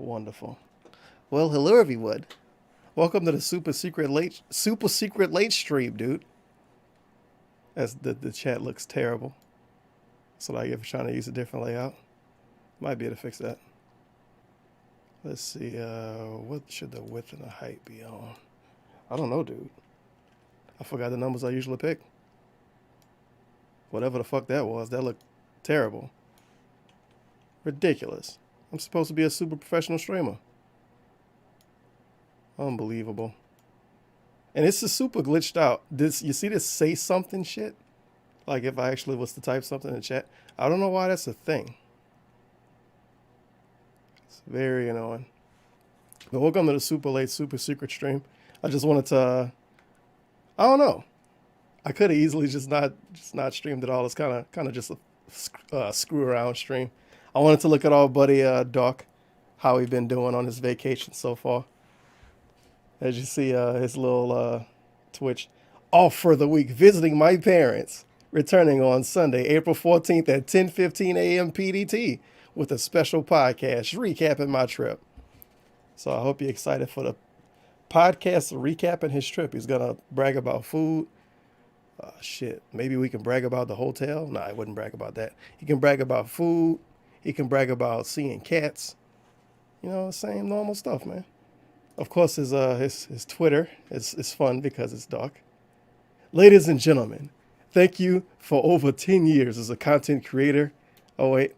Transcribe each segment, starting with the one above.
Wonderful. Well, hello everyone. Welcome to the super secret late stream, dude. As the chat looks terrible. So I get for trying to use a different layout. Might be able to fix that. Let's see, what should the width and the height be on? I don't know, dude. I forgot the numbers I usually pick. Whatever the fuck that was, that looked terrible. Ridiculous. I'm supposed to be a super professional streamer. Unbelievable. And it's just super glitched out. You see this say something shit? Like if I actually was to type something in the chat. I don't know why that's a thing. It's very annoying. But welcome to the super late, super secret stream. I just wanted to, I don't know. I could have easily just not streamed at all. It's kind of just a screw around stream. I wanted to look at our buddy Doc, how he been doing on his vacation so far. As you see, his little Twitch off for the week, visiting my parents, returning on Sunday, April 14th at 10:15 a.m. PDT with a special podcast recapping my trip. So I hope you're excited for the podcast recapping his trip. He's gonna brag about food. Shit, maybe we can brag about the hotel. Nah, I wouldn't brag about that. He can brag about food. He can brag about seeing cats. You know, same normal stuff, man. Of course, his Twitter is fun because it's dark. Ladies and gentlemen, thank you for over 10 years as a content creator. Oh, wait.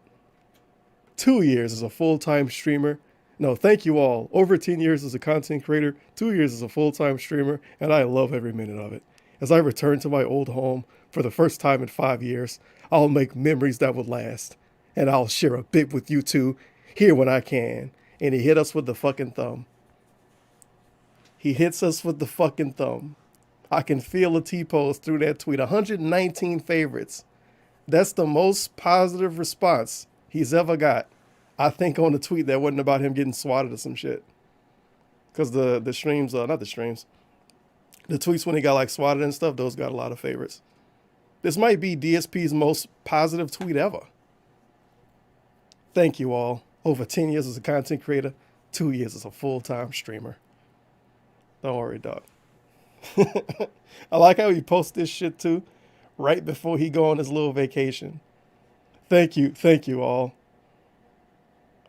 2 years as a full-time streamer. No, thank you all. Over 10 years as a content creator, 2 years as a full-time streamer, and I love every minute of it. As I return to my old home for the first time in 5 years, I'll make memories that will last. And I'll share a bit with you too, here when I can. And he hit us with the fucking thumb. He hits us with the fucking thumb. I can feel the T-pose through that tweet. 119 favorites. That's the most positive response he's ever got. I think on the tweet that wasn't about him getting swatted or some shit. Because the streams, not the streams. The tweets when he got like swatted and stuff, those got a lot of favorites. This might be DSP's most positive tweet ever. Thank you all. Over 10 years as a content creator, 2 years as a full-time streamer. Don't worry, dog. I like how he posts this shit too, right before he go on his little vacation. Thank you all.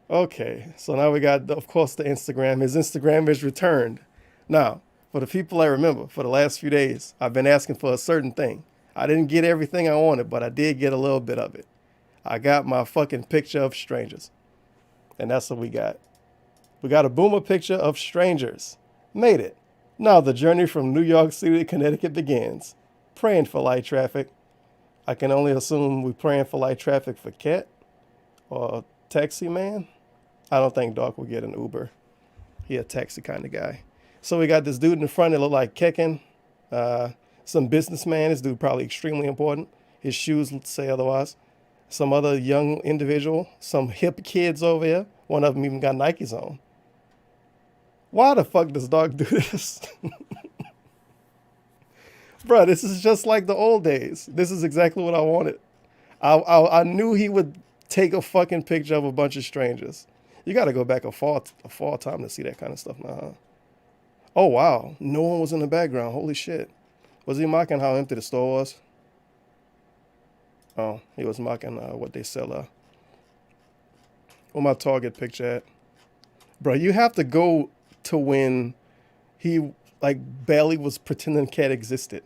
Okay, so now we got, of course, the Instagram. His Instagram is returned. Now, for the people I remember, for the last few days, I've been asking for a certain thing. I didn't get everything I wanted, but I did get a little bit of it. I got my fucking picture of strangers. And that's what we got. We got a boomer picture of strangers. Made it. Now the journey from New York City to Connecticut begins. Praying for light traffic. I can only assume we're praying for light traffic for Cat or Taxi Man. I don't think Doc will get an Uber. He a taxi kind of guy. So we got this dude in the front that look like Kekin. Some businessman. This dude probably extremely important. His shoes say otherwise. Some other young individual. Some hip kids over here. One of them even got Nikes on. Why the fuck does Doc do this? Bruh, this is just like the old days. This is exactly what I wanted. I knew he would take a fucking picture of a bunch of strangers. You got to go back a far time to see that kind of stuff now, huh? Oh, wow. No one was in the background. Holy shit. Was he mocking how empty the store was? Oh, he was mocking what they sell. Where my Target picture at? Bro, you have to go to when he like barely was pretending Cat existed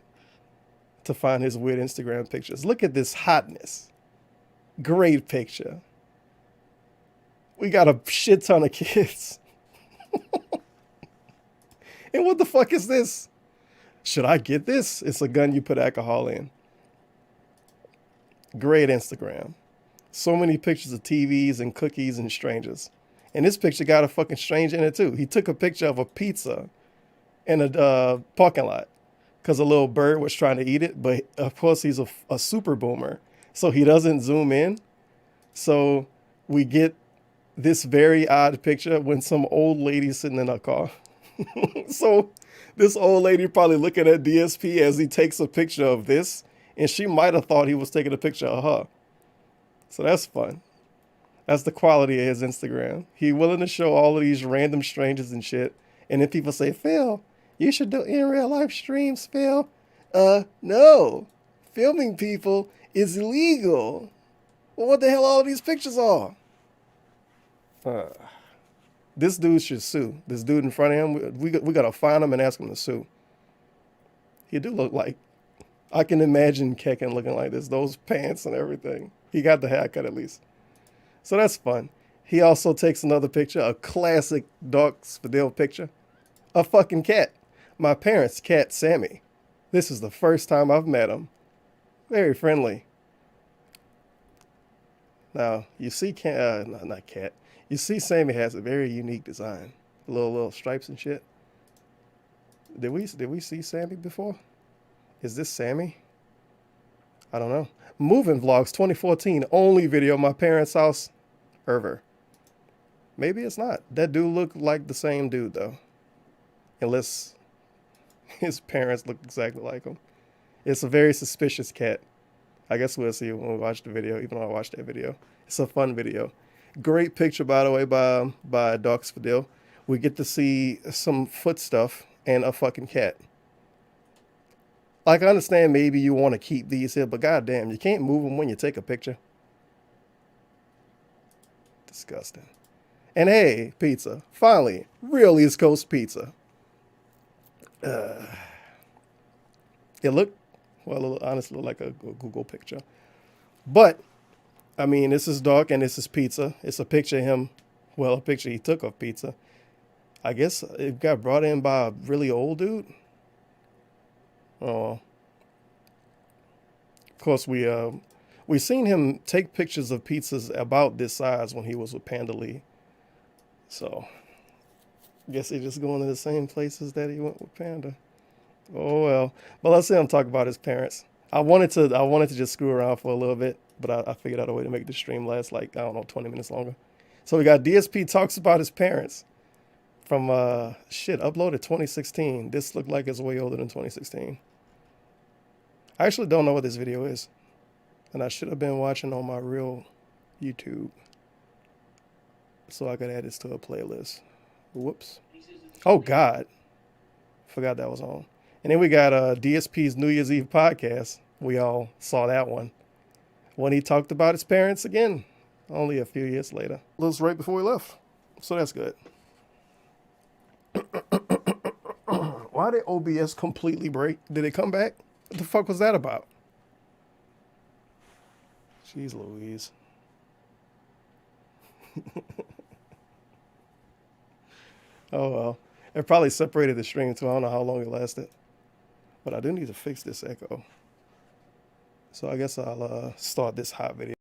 to find his weird Instagram pictures. Look at this hotness. Great picture. We got a shit ton of kids. And what the fuck is this? Should I get this? It's a gun you put alcohol in. Great Instagram. So many pictures of TVs and cookies and strangers. And this picture got a fucking stranger in it too. He took a picture of a pizza in a parking lot because a little bird was trying to eat it. But of course he's a super boomer. So he doesn't zoom in. So we get this very odd picture when some old lady sitting in a car. So this old lady probably looking at DSP as he takes a picture of this. And she might have thought he was taking a picture of her. So that's fun. That's the quality of his Instagram. He willing to show all of these random strangers and shit. And then people say, Phil, you should do in real life streams, Phil. No. Filming people is illegal. Well, what the hell all of these pictures are? This dude should sue. This dude in front of him, we got to find him and ask him to sue. He do look like, I can imagine Kekin looking like this. Those pants and everything. He got the haircut at least. So that's fun. He also takes another picture, a classic Doc Spadil picture. A fucking cat. My parents' cat, Sammy. This is the first time I've met him. Very friendly. Now, you see, not cat. You see Sammy has a very unique design. Little stripes and shit. Did we see Sammy before? Is this Sammy? I don't know. Moving Vlogs 2014, only video my parents' house ever. Maybe it's not. That dude looked like the same dude though. Unless his parents look exactly like him. It's a very suspicious cat. I guess we'll see when we watch the video, even though I watched that video. It's a fun video. Great picture, by the way, by Doc Spadil. We get to see some foot stuff and a fucking cat. Like, I understand maybe you want to keep these here, but goddamn, you can't move them when you take a picture. Disgusting. And hey, pizza. Finally, real East Coast pizza. It looked, well, it honestly looked like a Google picture. But, I mean, this is Doc and this is pizza. It's a picture of him, well, a picture he took of pizza. I guess it got brought in by a really old dude. Oh. Of course, we seen him take pictures of pizzas about this size when he was with Panda Lee. So, I guess he's just going to the same places that he went with Panda. Oh well. But let's see him talk about his parents. I wanted to just screw around for a little bit, but I figured out a way to make the stream last like, I don't know, 20 minutes longer. So we got DSP talks about his parents from uploaded 2016. This looked like it's way older than 2016. I actually don't know what this video is. And I should have been watching on my real YouTube so I could add this to a playlist. Whoops. Oh God. Forgot that was on. And then we got DSP's New Year's Eve podcast. We all saw that one. When he talked about his parents again, only a few years later. It was right before we left. So that's good. Why did OBS completely break? Did it come back? What the fuck was that about? Jeez Louise. Oh well. It probably separated the stream too. I don't know how long it lasted. But I do need to fix this echo. So I guess I'll start this hot video.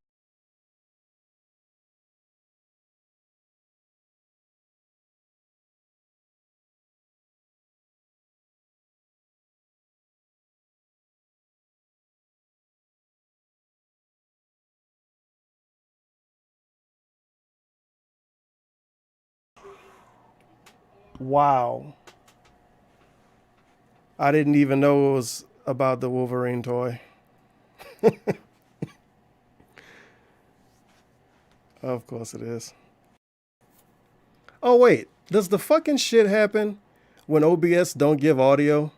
Wow. I didn't even know it was about the Wolverine toy. Of course it is. Oh wait, does the fucking shit happen when OBS don't give audio?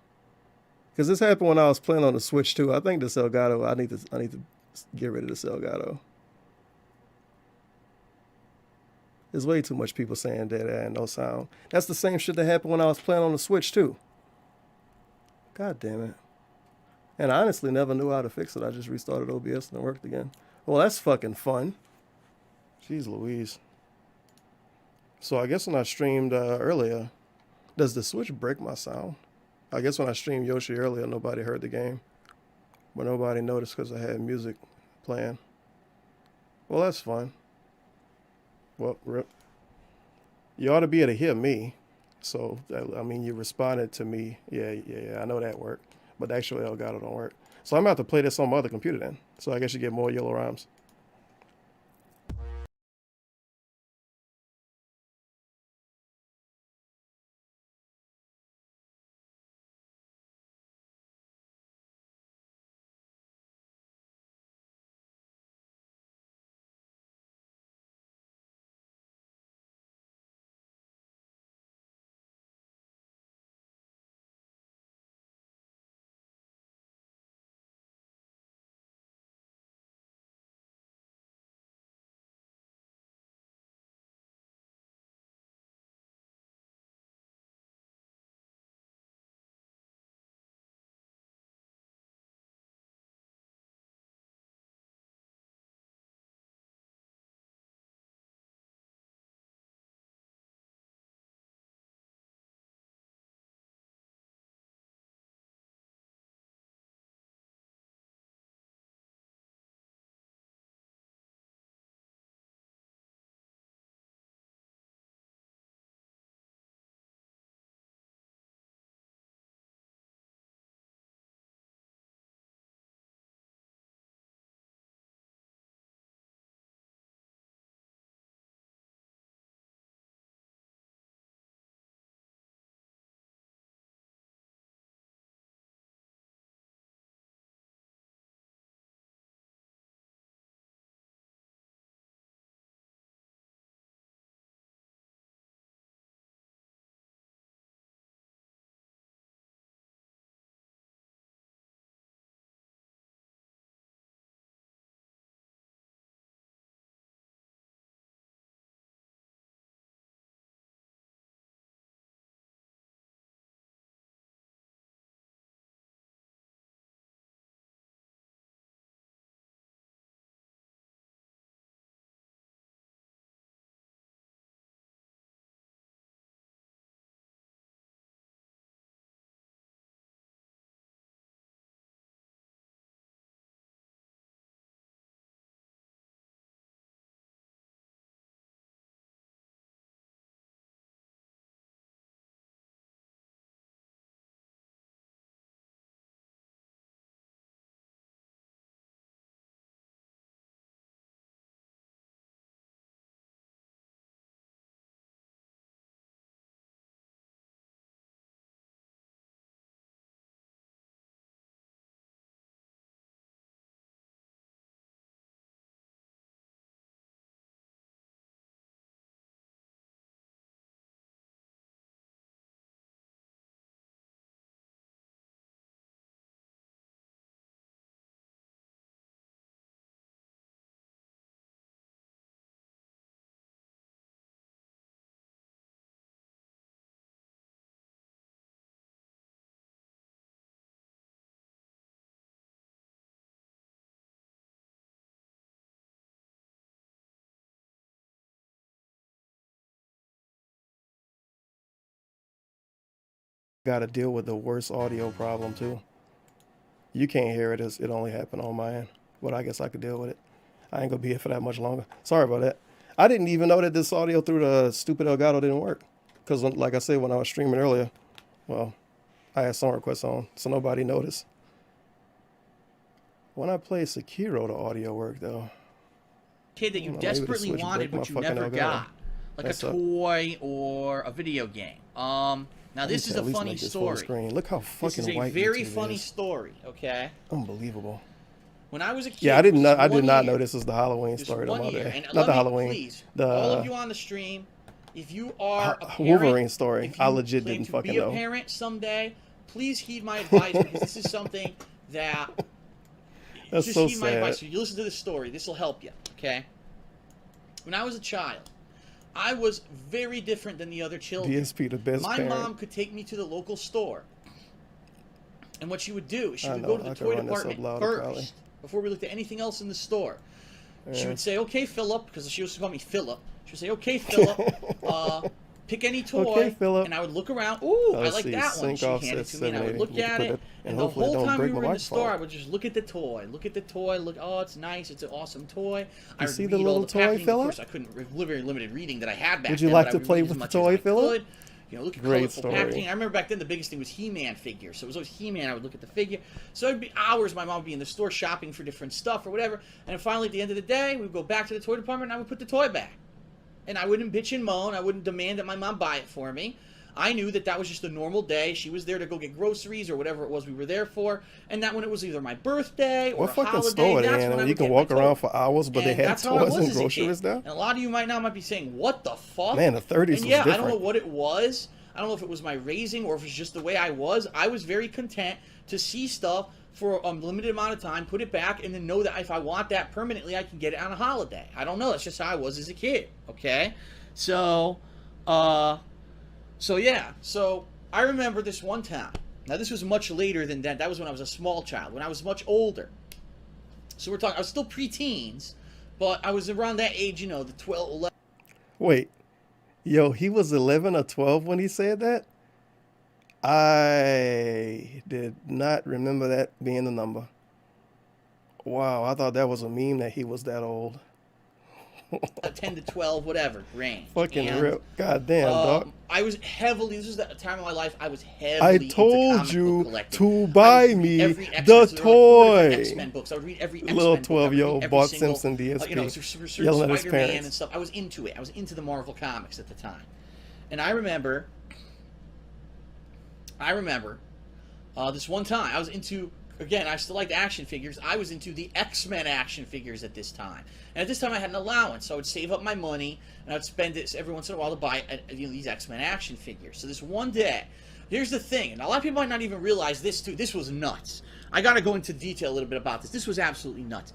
Because this happened when I was playing on the Switch too. I think the Elgato, I need to get rid of this Elgato. There's way too much people saying dead air and no sound. That's the same shit that happened when I was playing on the Switch too. God damn it. And I honestly never knew how to fix it. I just restarted OBS and it worked again. Well, that's fucking fun. Jeez Louise. So I guess when I streamed earlier, does the Switch break my sound? I guess when I streamed Yoshi earlier, nobody heard the game. But nobody noticed because I had music playing. Well, that's fun. Well, rip. You ought to be able to hear me. So, I mean, you responded to me. Yeah, I know that worked. But the actual Elgato don't work. So I'm going to have to play this on my other computer then. So I guess you get more yellow rhymes. got to deal with the worst audio problem too. You can't hear it. It only happened on my end, but I guess I could deal with it. I ain't gonna be here for that much longer. Sorry about that. I didn't even know that this audio through the stupid Elgato didn't work. Because like I said, when I was streaming earlier, well, I had song requests on, so nobody noticed. When I play Sekiro, the audio worked though. Kid that you desperately wanted but you never got. Like a toy or a video game. Now this is a funny story. Look how fucking white this is a very funny story, okay? Unbelievable. When I was a kid, yeah, I did not know this was the Halloween story. Not the Halloween. Please, all of you on the stream, if you are a parent, Wolverine story, I legit didn't fucking know. If you be a parent someday, please heed my advice because this is something that. That's just so heed my advice. You listen to this story. This will help you. Okay. When I was a child, I was very different than the other children. DSP, the best My parent. mom could take me to the local store, and what she would do is she would go to the toy department first. Before we looked at anything else in the store, she would say, "Okay, Philip," because she used to call me Philip. She would say, "Okay, Philip, pick any toy." Okay, Philip. And I would look around. Ooh, I like that one. She handed it to me, and I would look at it. And the whole time we were in the store, I would just look at the toy. Look at the toy. Look, oh, it's nice. It's an awesome toy. I would read all the packaging. Of course, I couldn't. Very limited reading that I had back then. Would you like to play with the toy, Philip? You know, look at colorful packaging. I remember back then the biggest thing was He-Man figures. So it was always He-Man. I would look at the figure. So it'd be hours my mom would be in the store shopping for different stuff or whatever. And then finally at the end of the day, we'd go back to the toy department and I would put the toy back. And I wouldn't bitch and moan. I wouldn't demand that my mom buy it for me. I knew that that was just a normal day. She was there to go get groceries or whatever it was we were there for. And that when it was either my birthday or a holiday, that's when I you can walk around for hours, but they had toys and groceries there. And a lot of you might be saying, what the fuck? Man, the 30s was different. I don't know what it was. I don't know if it was my raising or if it's just the way I was. I was very content to see stuff for a limited amount of time, put it back, and then know that if I want that permanently, I can get it on a holiday. I don't know. That's just how I was as a kid, okay? So yeah. So I remember this one time. Now, this was much later than that. That was when I was a small child. When I was much older. So we're talking, I was still preteens, but I was around that age, you know, the 12, 11. Wait. Yo, he was 11 or 12 when he said that? I did not remember that being the number. Wow, I thought that was a meme that he was that old. 10 to 12, whatever, range. Fucking real. Goddamn, dog. I was heavily, this was the time of my life, I was heavily I told you to buy me the toy. X-Men books. I would read every X-Men little book. 12-year-old Bart Simpson DSP. You know, yelling at his Spider-Man parents. and stuff. I was into it. I was into the Marvel comics at the time. And I remember this one time, I was into, again, I still liked action figures. I was into the X-Men action figures at this time. And at this time, I had an allowance, so I would save up my money, and I would spend it every once in a while to buy these X-Men action figures. So this one day, here's the thing, and a lot of people might not even realize this, too. This was nuts. I got to go into detail a little bit about this. This was absolutely nuts.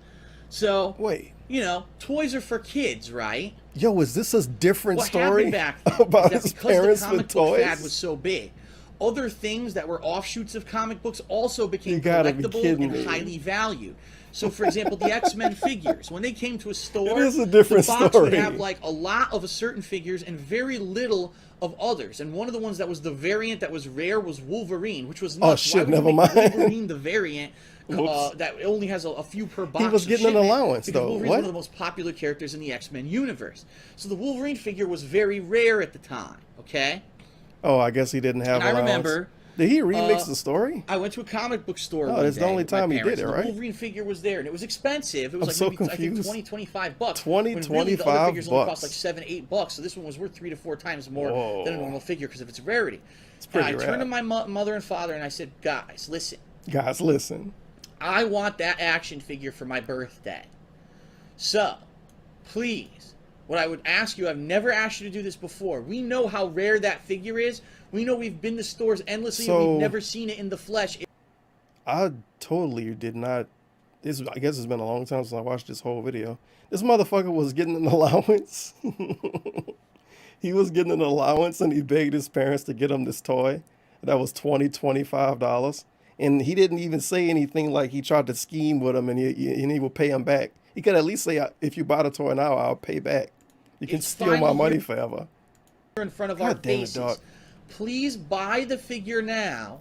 So, wait, you know, toys are for kids, right? Yo, is this a different what story back then about his parents the comic with book toys? fad was so big. Other things that were offshoots of comic books also became collectible and highly valued. So, for example, the X-Men figures, when they came to a store, it is a different the box story. would have like a lot of certain figures and very little of others. And one of the ones that was the variant that was rare was Wolverine, which was nuts. Oh shit, why would never mind. Wolverine the variant that only has a few per box. He was getting an allowance, though. Wolverine's one of the most popular characters in the X-Men universe. So the Wolverine figure was very rare at the time, okay? Oh, I guess he didn't have allowance. I remember... Did he remix the story? I went to a comic book store one day. Oh, that's the only time he did it, right? The Wolverine figure was there, and it was expensive. It was I'm like so maybe, confused. I think, 25 bucks. 20, when 25 really the other figures only cost bucks. like $7, $8 bucks. So this one was worth 3 to 4 times more than a normal figure because of its rarity. It's pretty rare. I turned to my mother and father and I said, guys, listen. Guys, listen. I want that action figure for my birthday. So, please, what I would ask you, I've never asked you to do this before. We know how rare that figure is. We know we've been to stores endlessly and we've never seen it in the flesh. I totally did not. I guess it's been a long time since I watched this whole video. This motherfucker was getting an allowance. He was getting an allowance and he begged his parents to get him this toy. That was $20, $25. And he didn't even say anything like he tried to scheme with him and he would pay him back. He could at least say, if you buy the toy now, I'll pay back. You can steal my money forever. In front of our faces. please buy the figure now.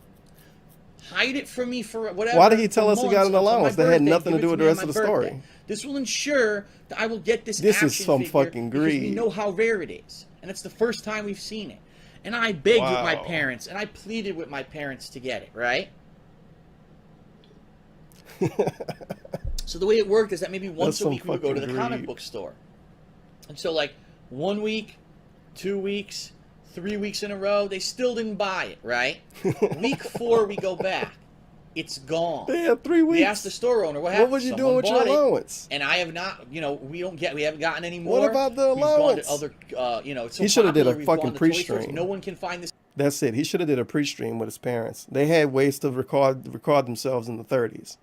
Hide it from me for whatever. Why did he tell us he got an until my allowance? That had birthday. nothing to Give do it with the me on rest my of the birthday. story. This will ensure that I will get this This action is some figure fucking because we greed. know how rare it is. And it's the first time we've seen it. And I begged with my Wow. parents, and I pleaded with my parents to get it, right? So the way it worked is that maybe once a week we would go to the comic book store. And so like 1 week, 2 weeks, 3 weeks in a row, they still didn't buy it, right? Week 4 we go back. It's gone. They had 3 weeks. We asked the store owner what happened. What was you Someone doing with your bought it, allowance? and I have not, we haven't gotten any more. What about the allowance? We've gone to other, it's so He should have did popular, a we've gone fucking to toy stores. pre-stream. No one can find this. That's it. He should have did a pre-stream with his parents. They had ways to record themselves in the 30s.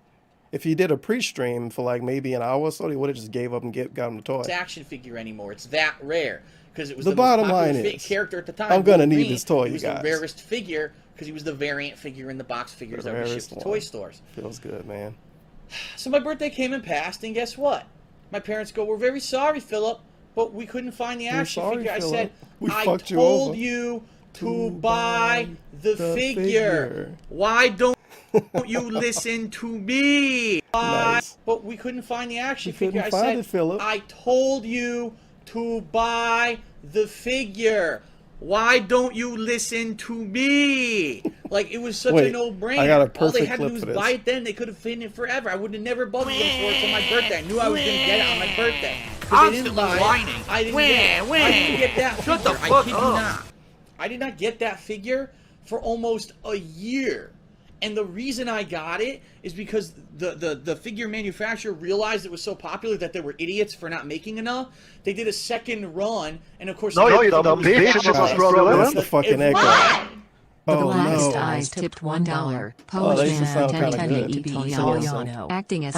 If he did a pre-stream for like maybe an hour or so, he would have just gave up and got him the toy. Action figure anymore. It's that rare because it was The the bottom most popular line is, character at the time. I'm gonna Wolverine. need this toy, He was you the guys. rarest figure because he was the variant figure in the box figures that were shipped to toy stores. Feels good, man. So my birthday came and passed, and guess what? My parents go, "We're very sorry, Philip, but we couldn't find the action figure." I said, "I told you to buy the figure. Why don't you listen to me?" Nice. But we couldn't find the action You couldn't figure. I find said, it, Philip. "I told you to buy the figure. Why don't you listen to me?" Like, it was such a no-brainer. I got a All they perfect had to clip do was for this. buy it then. They could have hidden it forever. I would have never bugged them for it for my birthday. I knew I was going to get it on my birthday. Because they didn't buy it. I didn't get it. I didn't get that figure. I kid you not. I did not get that figure for almost a year. And the reason I got it is because the figure manufacturer realized it was so popular that they were idiots for not making enough. They did a second run, and of course, No, you dumb bitch. That's the fucking echo. The Oh Blackest no. Eyes tipped $1. Oh, they used to Polish sound man kinda good. Italiano, acting as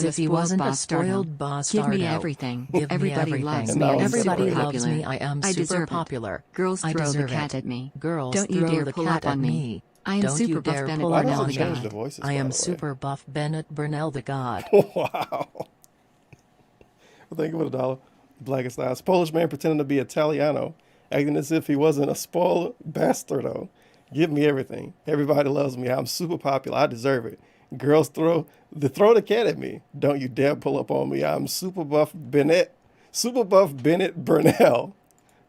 if he wasn't a spoiled boss. Give me everything. Everybody loves And me. now he's Everybody super loves me. I am super popular. Girls throw the cat at me. Girls don't you dare pull up on me. I am super buff Bennett Why Burnell does the it change the God. voices, I by am the way? super buff Bennett Burnell the God. Wow. Well, thank you for the dollar. Blackest Eyes. Polish man pretending to be Italiano, acting as if he wasn't a spoiled bastardo. Give me everything. Everybody loves me. I'm super popular. I deserve it. Girls throw the cat at me. Don't you dare pull up on me. I'm super buff Bennett Burnell,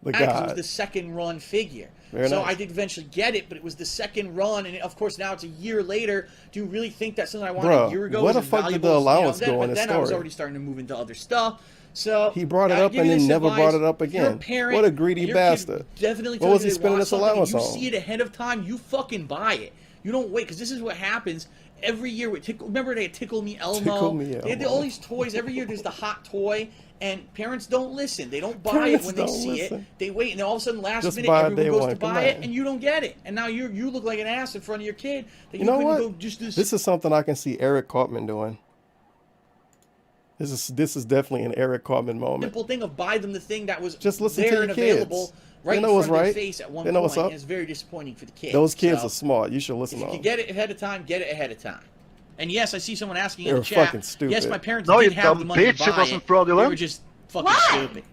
the It was God. the second run figure. Very so nice. I did eventually get it, but it was the second run, and of course now it's a year later. Do you really think that something I wanted Bruh, a year ago where was the as fuck did valuable the as, allowance then, go but in this then I was story? already starting to move into other stuff. So He brought it I'll up give and you then this never brought advice. it up If you're a again. parent, What a greedy your bastard. kid definitely What tells was you he they spending want this something, allowance you on? see it ahead of time, you fucking buy it. You don't wait, because this is what happens every year with remember they had Tickle Me Elmo? Tickle Me They had Elmo. all these toys every year. There's the hot toy, and parents don't listen. They don't buy Parents it when they don't see listen. it. They wait, and then all of a sudden, last Just minute, buy it everyone day goes one. to Come buy it, on. and you don't get it. And now you look like an ass in front of your kid. That You know couldn't what? Go just This is something I can see Eric Cartman doing. This is definitely an Eric Cartman moment. simple thing of buy them the thing that was Just listen to there your and kids. available right They in know front what's of their right. face at one They know point, what's up. and it's very disappointing for the kids. Those kids So, are smart. You should listen if to you them. get it ahead of time, get it ahead of time. And yes, I see someone asking in They're the chat. fucking stupid. Yes, my parents No, did you have the dumb money bitch, to it buy wasn't it. fraudulent. They were just fucking stupid.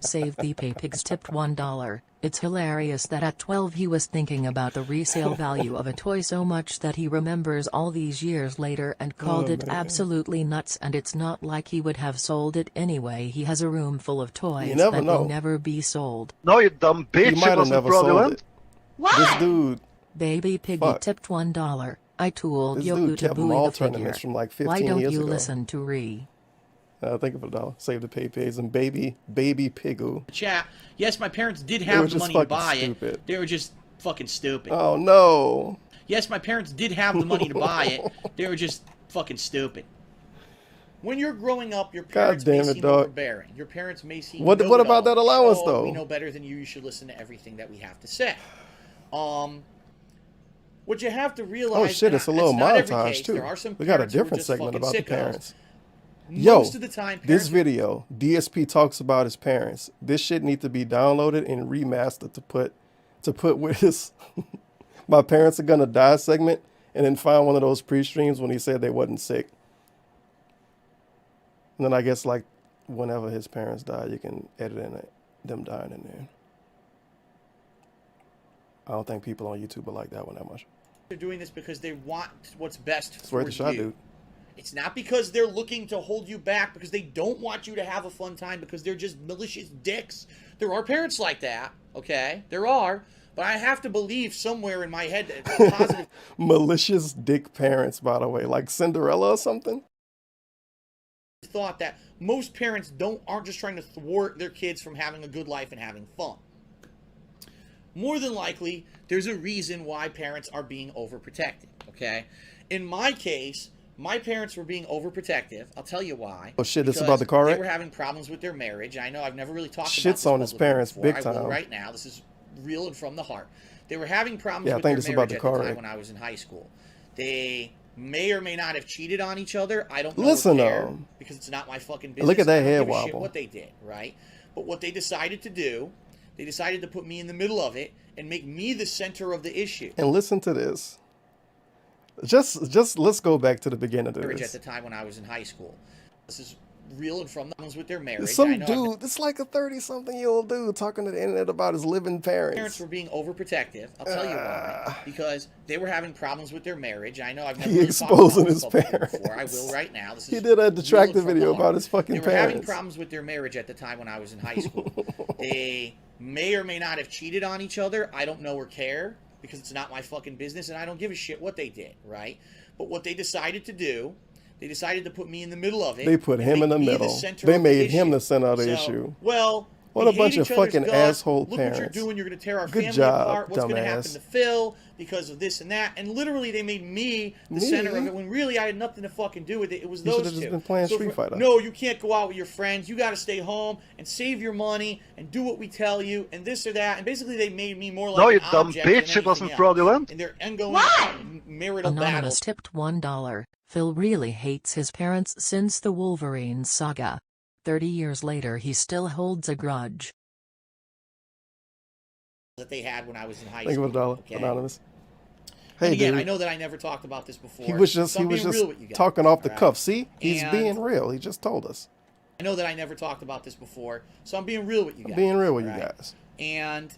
Save the pay pigs tipped $1. It's hilarious that at 12 he was thinking about the resale value of a toy so much that he remembers all these years later and called it man. absolutely nuts, and it's not like he would have sold it anyway. He has a room full of toys never that know. will never be sold. No, you dumb He bitch. might It have wasn't never sold fraudulent. it. This dude, Baby Piggy Fuck. tipped $1. I told This Yoku dude to kept buoy mall the figure. tournaments from like 15 Why don't years you ago. listen to Ree? Think of $1. Save the pay pigs and baby Pigoo. Chat. Yes, my parents did were have the just money to fucking buy stupid. it. They were just fucking stupid. Oh no. Yes, my parents did have the money to buy it. They were just fucking stupid. When you're growing up, your parents damn may it, seem dog. overbearing. Your parents may seem What about know-it-alls. that allowance, though? We know better than you. You should listen to everything that we have to say. What you have to realize. Oh shit, and it's a little not every montage case, too. There are some We got a parents who are different just segment fucking about the sickos. parents. Yo, Most of the time, this parents video, DSP talks about his parents. This shit needs to be downloaded and remastered to put with his my parents are gonna die segment, and then find one of those pre-streams when he said they wasn't sick. And then I guess like whenever his parents die, you can edit in them dying in there. I don't think people on YouTube will like that one that much. They're doing this because they want what's best It's for worth the shot, you. dude. It's not because they're looking to hold you back, because they don't want you to have a fun time, because they're just malicious dicks. There are parents like that, okay? There are. But I have to believe somewhere in my head that positive Malicious dick parents, by the way. Like Cinderella or something? thought that most parents aren't just trying to thwart their kids from having a good life and having fun. More than likely, there's a reason why parents are being overprotective, okay? In my case, my parents were being overprotective. I'll tell you why. Oh shit, this is about the car wreck? They were having problems with their marriage. I know I've never really talked Shits about this on his publicly parents before. big I will time. right now. This is real and from the heart. They were having problems Yeah, I with think their this is marriage about the at car the time wreck. when I was in high school. They may or may not have cheated on each other. I don't know Listen, or care, because it's not my fucking business. look at that I don't head give a shit wobble. what they did, right? But what they decided to do, they decided to put me in the middle of it and make me the center of the issue. And listen to this. Just let's go back to the beginning of Marriage this. at the time when I was in high school. This is real and from the problems with their marriage. Some I know I've dude, it's like a 30-something-year-old dude talking to the internet about his living parents parents. were being overprotective. I'll tell you why. Because they were having problems with their marriage. I know I've never He really talked about exposing this his publicly before. I parents. will right now. This is He did a real detractive and from video the heart. about his fucking They were having parents. problems with their marriage at the time when I was in high school. They may or may not have cheated on each other. I don't know or care, because it's not my fucking business, and I don't give a shit what they did, right? But what they decided to do, they decided to put me in the middle of it. They put and him in make the me middle. center They of the made him issue. the center of the So, issue. Well, What we a bunch hate of each other's fucking guts. asshole Look what you're parents. doing. You're going to tear our Good family job, apart. What's going to happen dumbass. to Phil because of this and that? And literally, they made me the center of it when really I had nothing to fucking do with it. It was You those should've two. just been playing Street Fighter. No, you can't go out with your friends. You got to stay home and save your money and do what we tell you and this or that. And basically, they made me more like No, an you dumb object than bitch. It anything wasn't else. fraudulent. In their ongoing marital Anonymous battles. tipped $1. Phil really hates his parents since the Wolverine saga. 30 years later he still holds a grudge. That they had when I was in high Think school. of $1, okay? anonymous. And Hey, again, dude. I know that I never talked about this before. He was just so I'm being real with you guys, talking off the alright? cuff. See, he's And being real. He just told us. I know that I never talked about this before, so I'm being real with you guys. I'm being real with you alright? guys. And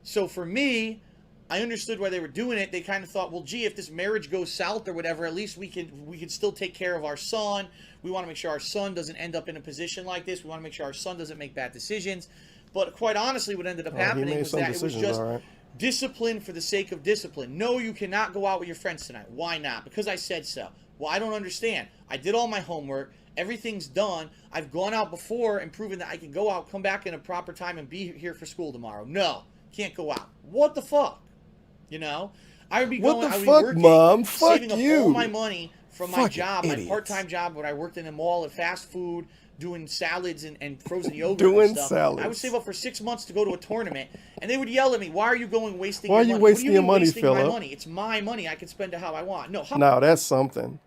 so for me, I understood why they were doing it. They kind of thought, well, gee, if this marriage goes south or whatever, at least we can still take care of our son. We want to make sure our son doesn't end up in a position like this. We want to make sure our son doesn't make bad decisions. But quite honestly, what ended up happening made was some that it was decisions, just all right. discipline for the sake of discipline. No, you cannot go out with your friends tonight. Why not? Because I said so. Well, I don't understand. I did all my homework. Everything's done. I've gone out before and proven that I can go out, come back in a proper time, and be here for school tomorrow. No, can't go out. What the fuck? You know? I would be What going, the I would fuck, be working, Mom? Fuck saving up you. all my money from my Fucking job, my idiots. part-time job when I worked in the mall at fast food, doing salads and frozen yogurt Doing and stuff. salads. I would save up for 6 months to go to a tournament, and they would yell at me, "Why are you going wasting Why your are you money? wasting What do your mean money, wasting my Philip? money? It's my money. I can spend it how I want." No, how Now that's something.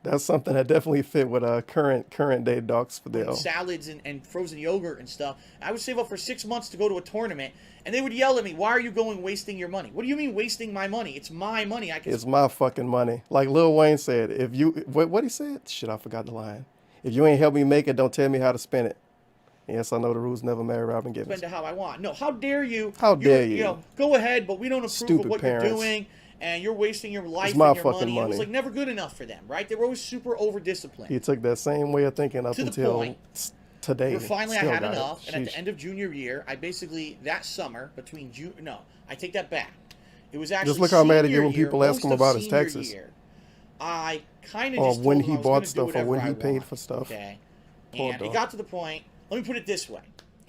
That's something that definitely fit with current day Doc Spadale. salads and frozen yogurt and stuff. I would save up for 6 months to go to a tournament, and they would yell at me, "Why are you going wasting your money?" What do you mean wasting my money? It's my money. I can It's my fucking money. Like Lil Wayne said, if you what he said? Shit, I forgot the line. If you ain't help me make it, don't tell me how to spend it. Yes, I know the rules. Never marry Robin Gibbons. spend it how I want. No, how dare you? How dare you. You know, go ahead, but we don't approve Stupid of what parents. you're doing, and you're wasting your life my and your fucking money. It was money. like never good enough for them, right? They were always super over disciplined. He took that same way of thinking up To the until point today. Where finally I Still had got it. enough, and at the Sheesh. end of junior year, I basically that summer between June. No, I take that back. It was actually look how mad he senior get when year, people ask most him of about his senior taxes. year, I kind of Or just when told him he I was bought gonna do stuff or whatever when he I paid want, for stuff. Okay, Poor and it dog. got to the point. Let me put it this way.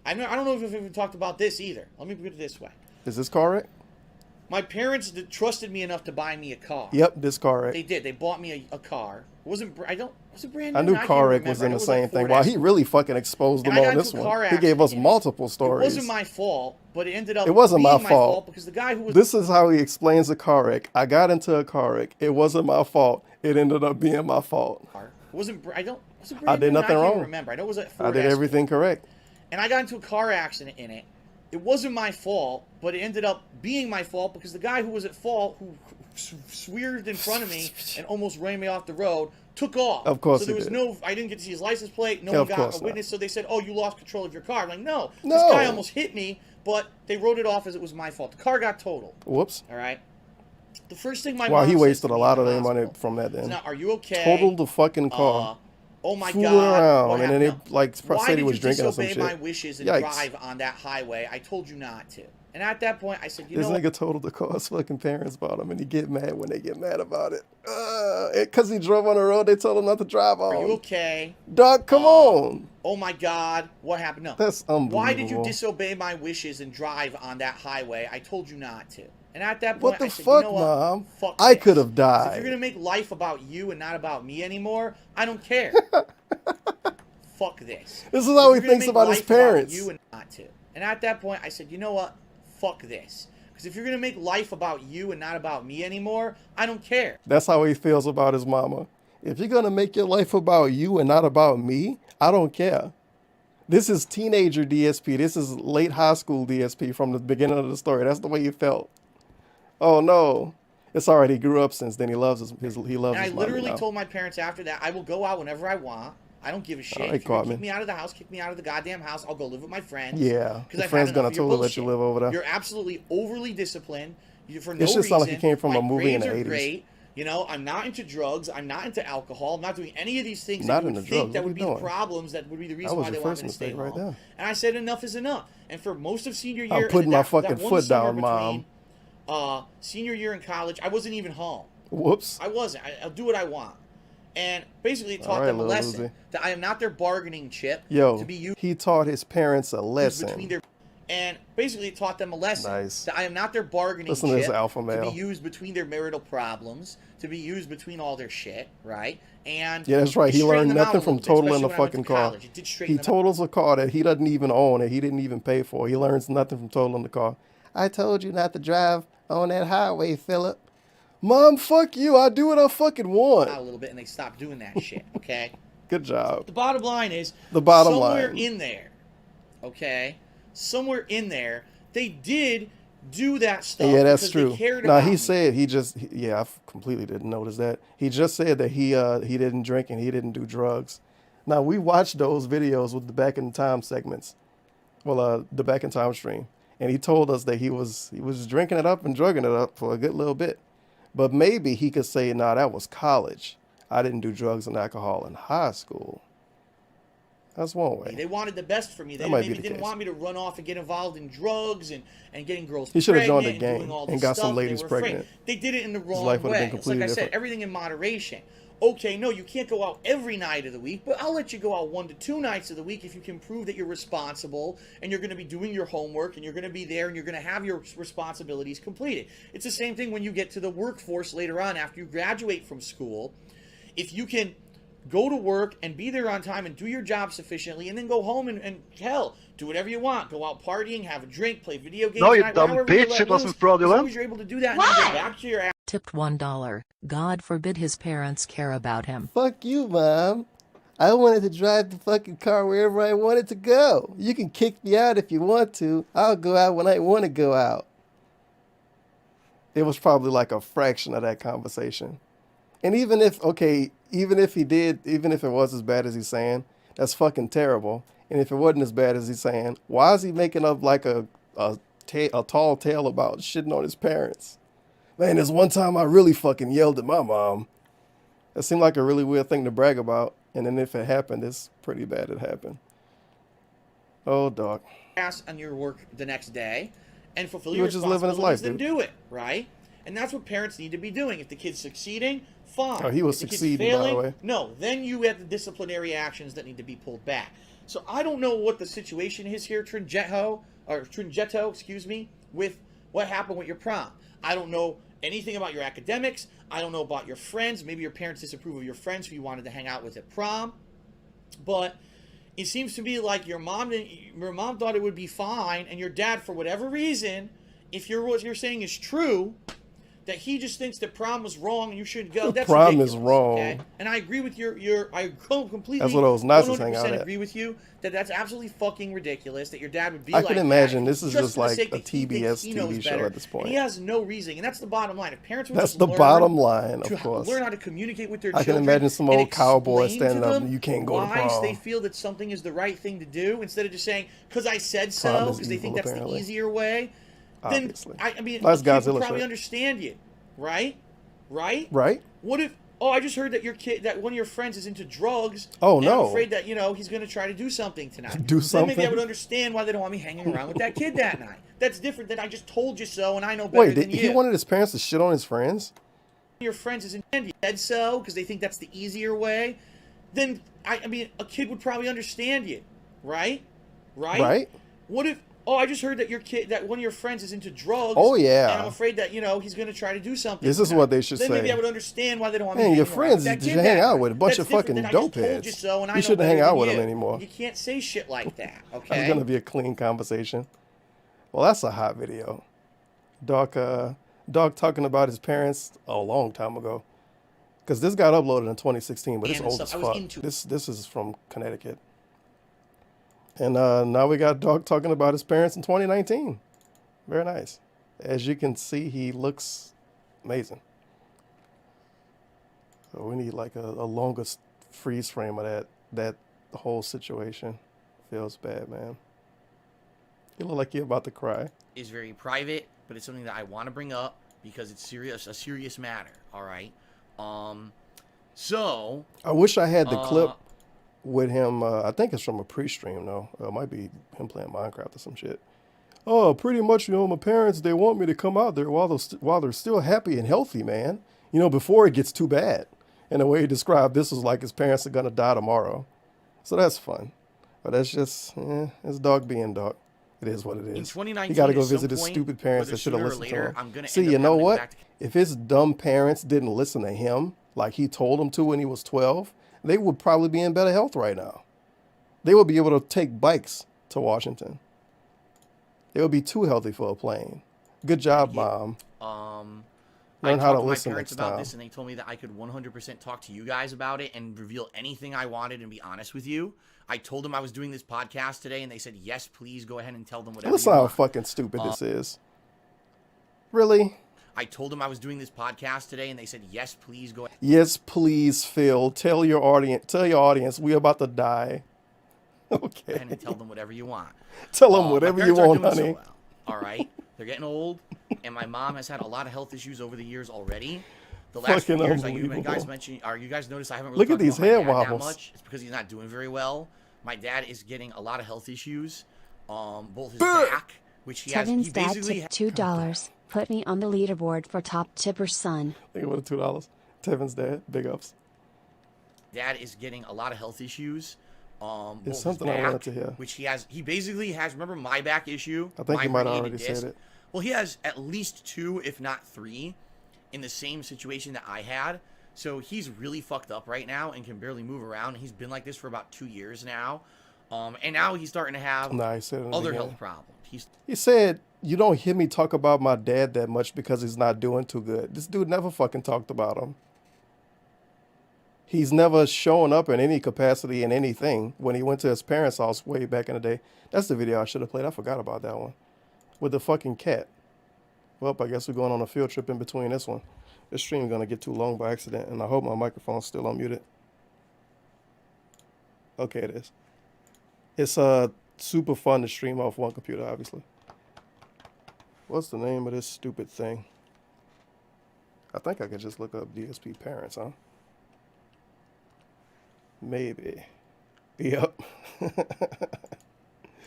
I don't know if we've even talked about this either. Let me put it this way. Is this car wreck? My parents trusted me enough to buy me a car. Yep, this car wreck. They did. They bought me a car. It wasn't. Was it brand new? I knew can't car wreck remember. was I in know the it was like same thing. Ford Wow, Escort. he really fucking exposed them And I on got this into a car one. He gave us accident. multiple It stories. wasn't my fault, but it ended up. It wasn't being my fault. because the guy who was This is how he explains the car wreck. I got into a car wreck. It wasn't my fault. It ended up being my fault. wasn't. I don't. Was it I brand did new? nothing I can't wrong. remember. I know it was a Ford I did Escort. everything correct. And I got into a car accident in it. It wasn't my fault, but it ended up being my fault because the guy who was at fault, who swerved in front of me and almost ran me off the road, took off. Of course So there he was did. no, I didn't get to see his license plate. No Yeah, one of got course a not. witness. So they said, "Oh, you lost control of your car." I'm like, no, this No. guy almost hit me, but they wrote it off as it was my fault. The car got totaled. Whoops. All right. The first thing my Wow, mom he says wasted to a me lot in of the their money hospital from that is, then. "Now, are you okay? Totaled the fucking car. Oh my Fooling God. around, What and then happened? they like Why said he did was you drinking or some disobey shit. my wishes and Yikes. drive on that highway? I told you not to." And at that point, I said, you This know what? nigga totaled the car. His fucking parents bought him, and he get mad when they get mad about it. Because he drove on the road they told him not to drive on. Are you okay? Dog, come on. Oh my God, what happened? No. That's unbelievable. Why did you disobey my wishes and drive on that highway? I told you not to. And at that point, What the I said, fuck, you know what? Mom? Fuck I this. could have 'Cause if died. you're going to make life about you and not about me anymore, I don't care. Fuck this. This is how If he you're gonna thinks make about his life parents. you and not to. And at that point, I said, you know what? Fuck this. Because if you're going to make life about you and not about me anymore, I don't care. That's how he feels about his mama. If you're going to make your life about you and not about me, I don't care. This is teenager DSP. This is late high school DSP from the beginning of the story. That's the way he felt. Oh no. It's all right. He grew up since then. He loves he loves And I his mommy literally now. told my parents after that, I will go out whenever I want. I don't give a shit. All right, If you're gonna Cartman. kick me out of the house, kick me out of the goddamn house. I'll go live with my friends. Yeah, Because your I've friend's had gonna enough of your totally let you bullshit. live over there. You're absolutely overly disciplined. For no It just reason. sound like he came from a My movie in grades the are 80s. Great. You know, I'm not into drugs. I'm not into alcohol. I'm not doing any of these things Not that you would into think drugs. that What would be you the doing? problems that would be the reason was why they your want first me to stay mistake right home. there. And I said enough is enough. And for most of senior year, I'm and putting that- my that fucking one foot summer down, Mom. Senior year in college, I wasn't even home. Whoops. I wasn't. I'll do what I want. And basically it taught All right, them a little lesson Uzi. that I am not their bargaining chip Yo, to be used he taught his parents a between lesson. their and basically it taught them a lesson Nice. that I am not their bargaining Listen to chip this alpha to male. be used between their marital problems, to be used between all their shit, right? And Yeah, that's right. it He straightened learned them out nothing a from little bit, totaling especially the when I went to fucking car. college. It did straighten He them out. totals a car that he doesn't even own, that he didn't even pay for. He learns nothing from totaling the car. I told you not to drive on that highway, Philip. Mom, fuck you. I do what I fucking out a want. little bit, and they stopped doing that shit. Okay. Good job. The bottom line is The bottom somewhere line. in there, okay, somewhere in there, they did do that stuff. Yeah, that's because true. They cared Now about he me. said I completely didn't notice that. He just said that he didn't drink and he didn't do drugs. Now we watched those videos with the Back in Time segments. Well, the Back in Time stream, and he told us that he was drinking it up and drugging it up for a good little bit. But maybe he could say, "Nah, that was college. I didn't do drugs and alcohol in high school." That's one way. They wanted the best for me. They That might be maybe the didn't case. want me to run off and get involved in drugs and getting girls He should have joined the pregnant and gang doing all and this got some stuff. They ladies were afraid. pregnant. They did it in the wrong life would have way. been It's like I completely said, different. everything in moderation. Okay, no, you can't go out every night of the week, but I'll let you go out 1 to 2 nights of the week if you can prove that you're responsible and you're going to be doing your homework and you're going to be there and you're going to have your responsibilities completed. It's the same thing when you get to the workforce later on after you graduate from school. If you can go to work and be there on time and do your job sufficiently and then go home and hell, do whatever you want. Go out partying, have a drink, play video games. No, you tonight, dumb however you bitch, let it wasn't loose. As fraudulent. long as you're able to do that and then get back to your Tipped $1. God forbid his parents care about him. Fuck you, Mom. I wanted to drive the fucking car wherever I wanted to go. You can kick me out if you want to. I'll go out when I want to go out. It was probably like a fraction of that conversation. And even if it was as bad as he's saying, that's fucking terrible. And if it wasn't as bad as he's saying, why is he making up like a tall tale about shitting on his parents? Man, there's one time I really fucking yelled at my mom. That seemed like a really weird thing to brag about. And then if it happened, it's pretty bad it happened. Oh, dog. ass on your work the next day and fulfill He your was just living his life, responsibilities, then dude. do it, right? And that's what parents need to be doing. If the kid's succeeding, fine. Oh, he was If the kid's succeeding, by the failing, way. no, then you have the disciplinary actions that need to be pulled back. So I don't know what the situation is here, Tringetto, with what happened with your prom. I don't know anything about your academics. I don't know about your friends. Maybe your parents disapprove of your friends who you wanted to hang out with at prom. But it seems to me like your mom thought it would be fine, and your dad, for whatever reason, if what you're saying is true, that he just thinks that prom was wrong and you shouldn't go. That's prom ridiculous, is wrong. Okay? And I agree with I completely. That's what those Nazis hang 100% out at. agree with you that that's absolutely fucking ridiculous. That your dad would be. I like can imagine that this is just just for the like sake a that he thinks TBS he knows TV show better. at this point. And he has no reason, and that's the bottom line. If parents would That's just the learn bottom line, to of course. learn how to communicate with their I can children imagine some and old cowboy explain to standing up, them "You can't go to why prom." they feel that something is the right thing to do, instead of just saying because I said so, Prom is because they think evil, that's apparently. the easier way. Obviously. Then I mean, That's a kid Godzilla would probably shit. understand you, right? Right? Right? What if? Oh, I just heard that that one of your friends is into drugs. Oh, and no. I'm afraid that he's going to try to do something tonight. Do Then maybe I something? would understand why they don't want me hanging around with that kid that night. That's different than I just told you so, and I know better Wait, than did you. he wanted his parents to shit on his friends? Your friends is in you said so because they think that's the easier way. Then I mean, a kid would probably understand you, right? Right? What if? Oh, I just heard that that one of your friends is into drugs. Oh, yeah. And I'm afraid that he's going to try to do something. This is tonight. what they should then say. Maybe I would understand why they don't want me. Man, your hanging around with friends that that kid you hang that out night. with, a bunch That's of different fucking than I just dope told you heads. so, and I You know shouldn't hang better out than with you. them anymore. You can't say shit like that. That's Okay. gonna be a clean conversation. Well, that's a hot video. Dog talking about his parents a long time ago. Because this got uploaded in 2016, but it's And old stuff. as I was fuck. into- This is from Connecticut. And now we got Dog talking about his parents in 2019. Very nice. As you can see, he looks amazing. So we need like a longer freeze frame of that whole situation. Feels bad, man. You look like you're about to cry. Is very private, but it's something that I want to bring up because it's a serious matter. All right. So I wish I had the clip with him. I think it's from a pre-stream, though. It might be him playing Minecraft or some shit. Oh, pretty much, my parents, they want me to come out there while they're still happy and healthy, man. Before it gets too bad. And the way he described this was like his parents are going to die tomorrow. So that's fun. But that's just, it's Dog being Dog. It is what it is. in 2019, He got to go at some visit his point, stupid parents whether that should have sooner or listened later, to him. I'm gonna See, end up you know having to go what? back to- If his dumb parents didn't listen to him like he told them to when he was 12, they would probably be in better health right now. They would be able to take bikes to Washington. They would be too healthy for a plane. Good job, Mom. Learn how to I listen talked to my parents next about time. this, and they told me that I could 100% talk to you guys about it and reveal anything I wanted and be honest with you. I told them I was doing this podcast today, and they said, yes, please go ahead and tell them whatever Listen you how want. fucking stupid this is. Really? I told them I was doing this podcast today, and they said, yes, please go ahead Yes, please, Phil. Tell your audience, we're about to die. Okay. and tell them whatever you want. Tell them My whatever you parents aren't want, doing so honey. well, all right? They're getting old, and my mom has had a lot of health issues over the years already. The last few Fucking years, you guys unbelievable. mentioned, you guys notice I haven't really Look at talked these about my head dad that wobbles. much. It's because he's not doing very well. My dad is getting a lot of health issues. Both his back, which he Tevin's he dad basically tipped $2. Put me on the leaderboard for top tipper, son. Think about the $2. Tevin's dad. Big ups. dad is getting a lot of health issues. Both his something I back, wanted to hear. Which he basically has. Remember my back issue? I think you might have herniated already disc? said it. Well, he has at least 2, if not 3, in the same situation that I had. So he's really fucked up right now and can barely move around. He's been like this for about 2 years now. And now he's starting to have Nah, he said it in the other beginning. health problems. He said, you don't hear me talk about my dad that much because he's not doing too good. This dude never fucking talked about him. He's never shown up in any capacity in anything when he went to his parents' house way back in the day. That's the video I should have played. I forgot about that one. With the fucking cat. Well, I guess we're going on a field trip in between this one. This stream's going to get too long by accident, and I hope my microphone's still unmuted. Okay, it is. It's super fun to stream off one computer, obviously. What's the name of this stupid thing? I think I could just look up DSP parents, huh? Maybe. Yep.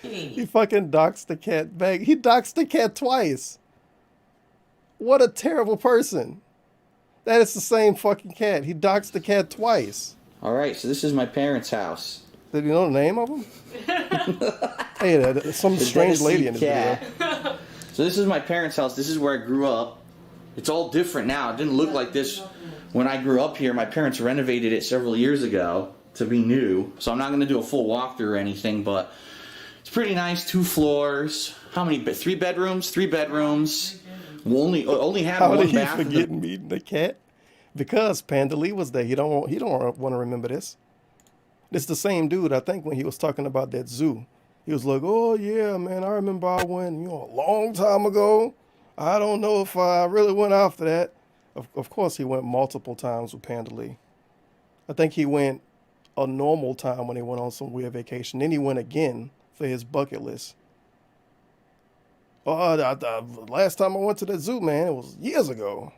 He fucking doxed the cat back. He doxed the cat twice. What a terrible person. That is the same fucking cat. He doxed the cat twice. All right, so this is my parents' house. Did you know the name of him? Hey, there's some strange lady in this video. So this is my parents' house. This is where I grew up. It's all different now. It didn't look like this when I grew up here. My parents renovated it several years ago to be new. So I'm not going to do a full walkthrough or anything, but it's pretty nice. 2 floors. How many? 3 bedrooms? 3 bedrooms. Only had How one did he bath. forget meeting the cat? Because Panda Lee was there. He don't want to remember this. It's the same dude, I think, when he was talking about that zoo. He was like, "Oh yeah, man, I remember I went, a long time ago. I don't know if I really went after that." Of course, he went multiple times with Panda Lee. I think he went a normal time when he went on some weird vacation. Then he went again for his bucket list. Oh, the last time I went to the zoo, man, it was years ago.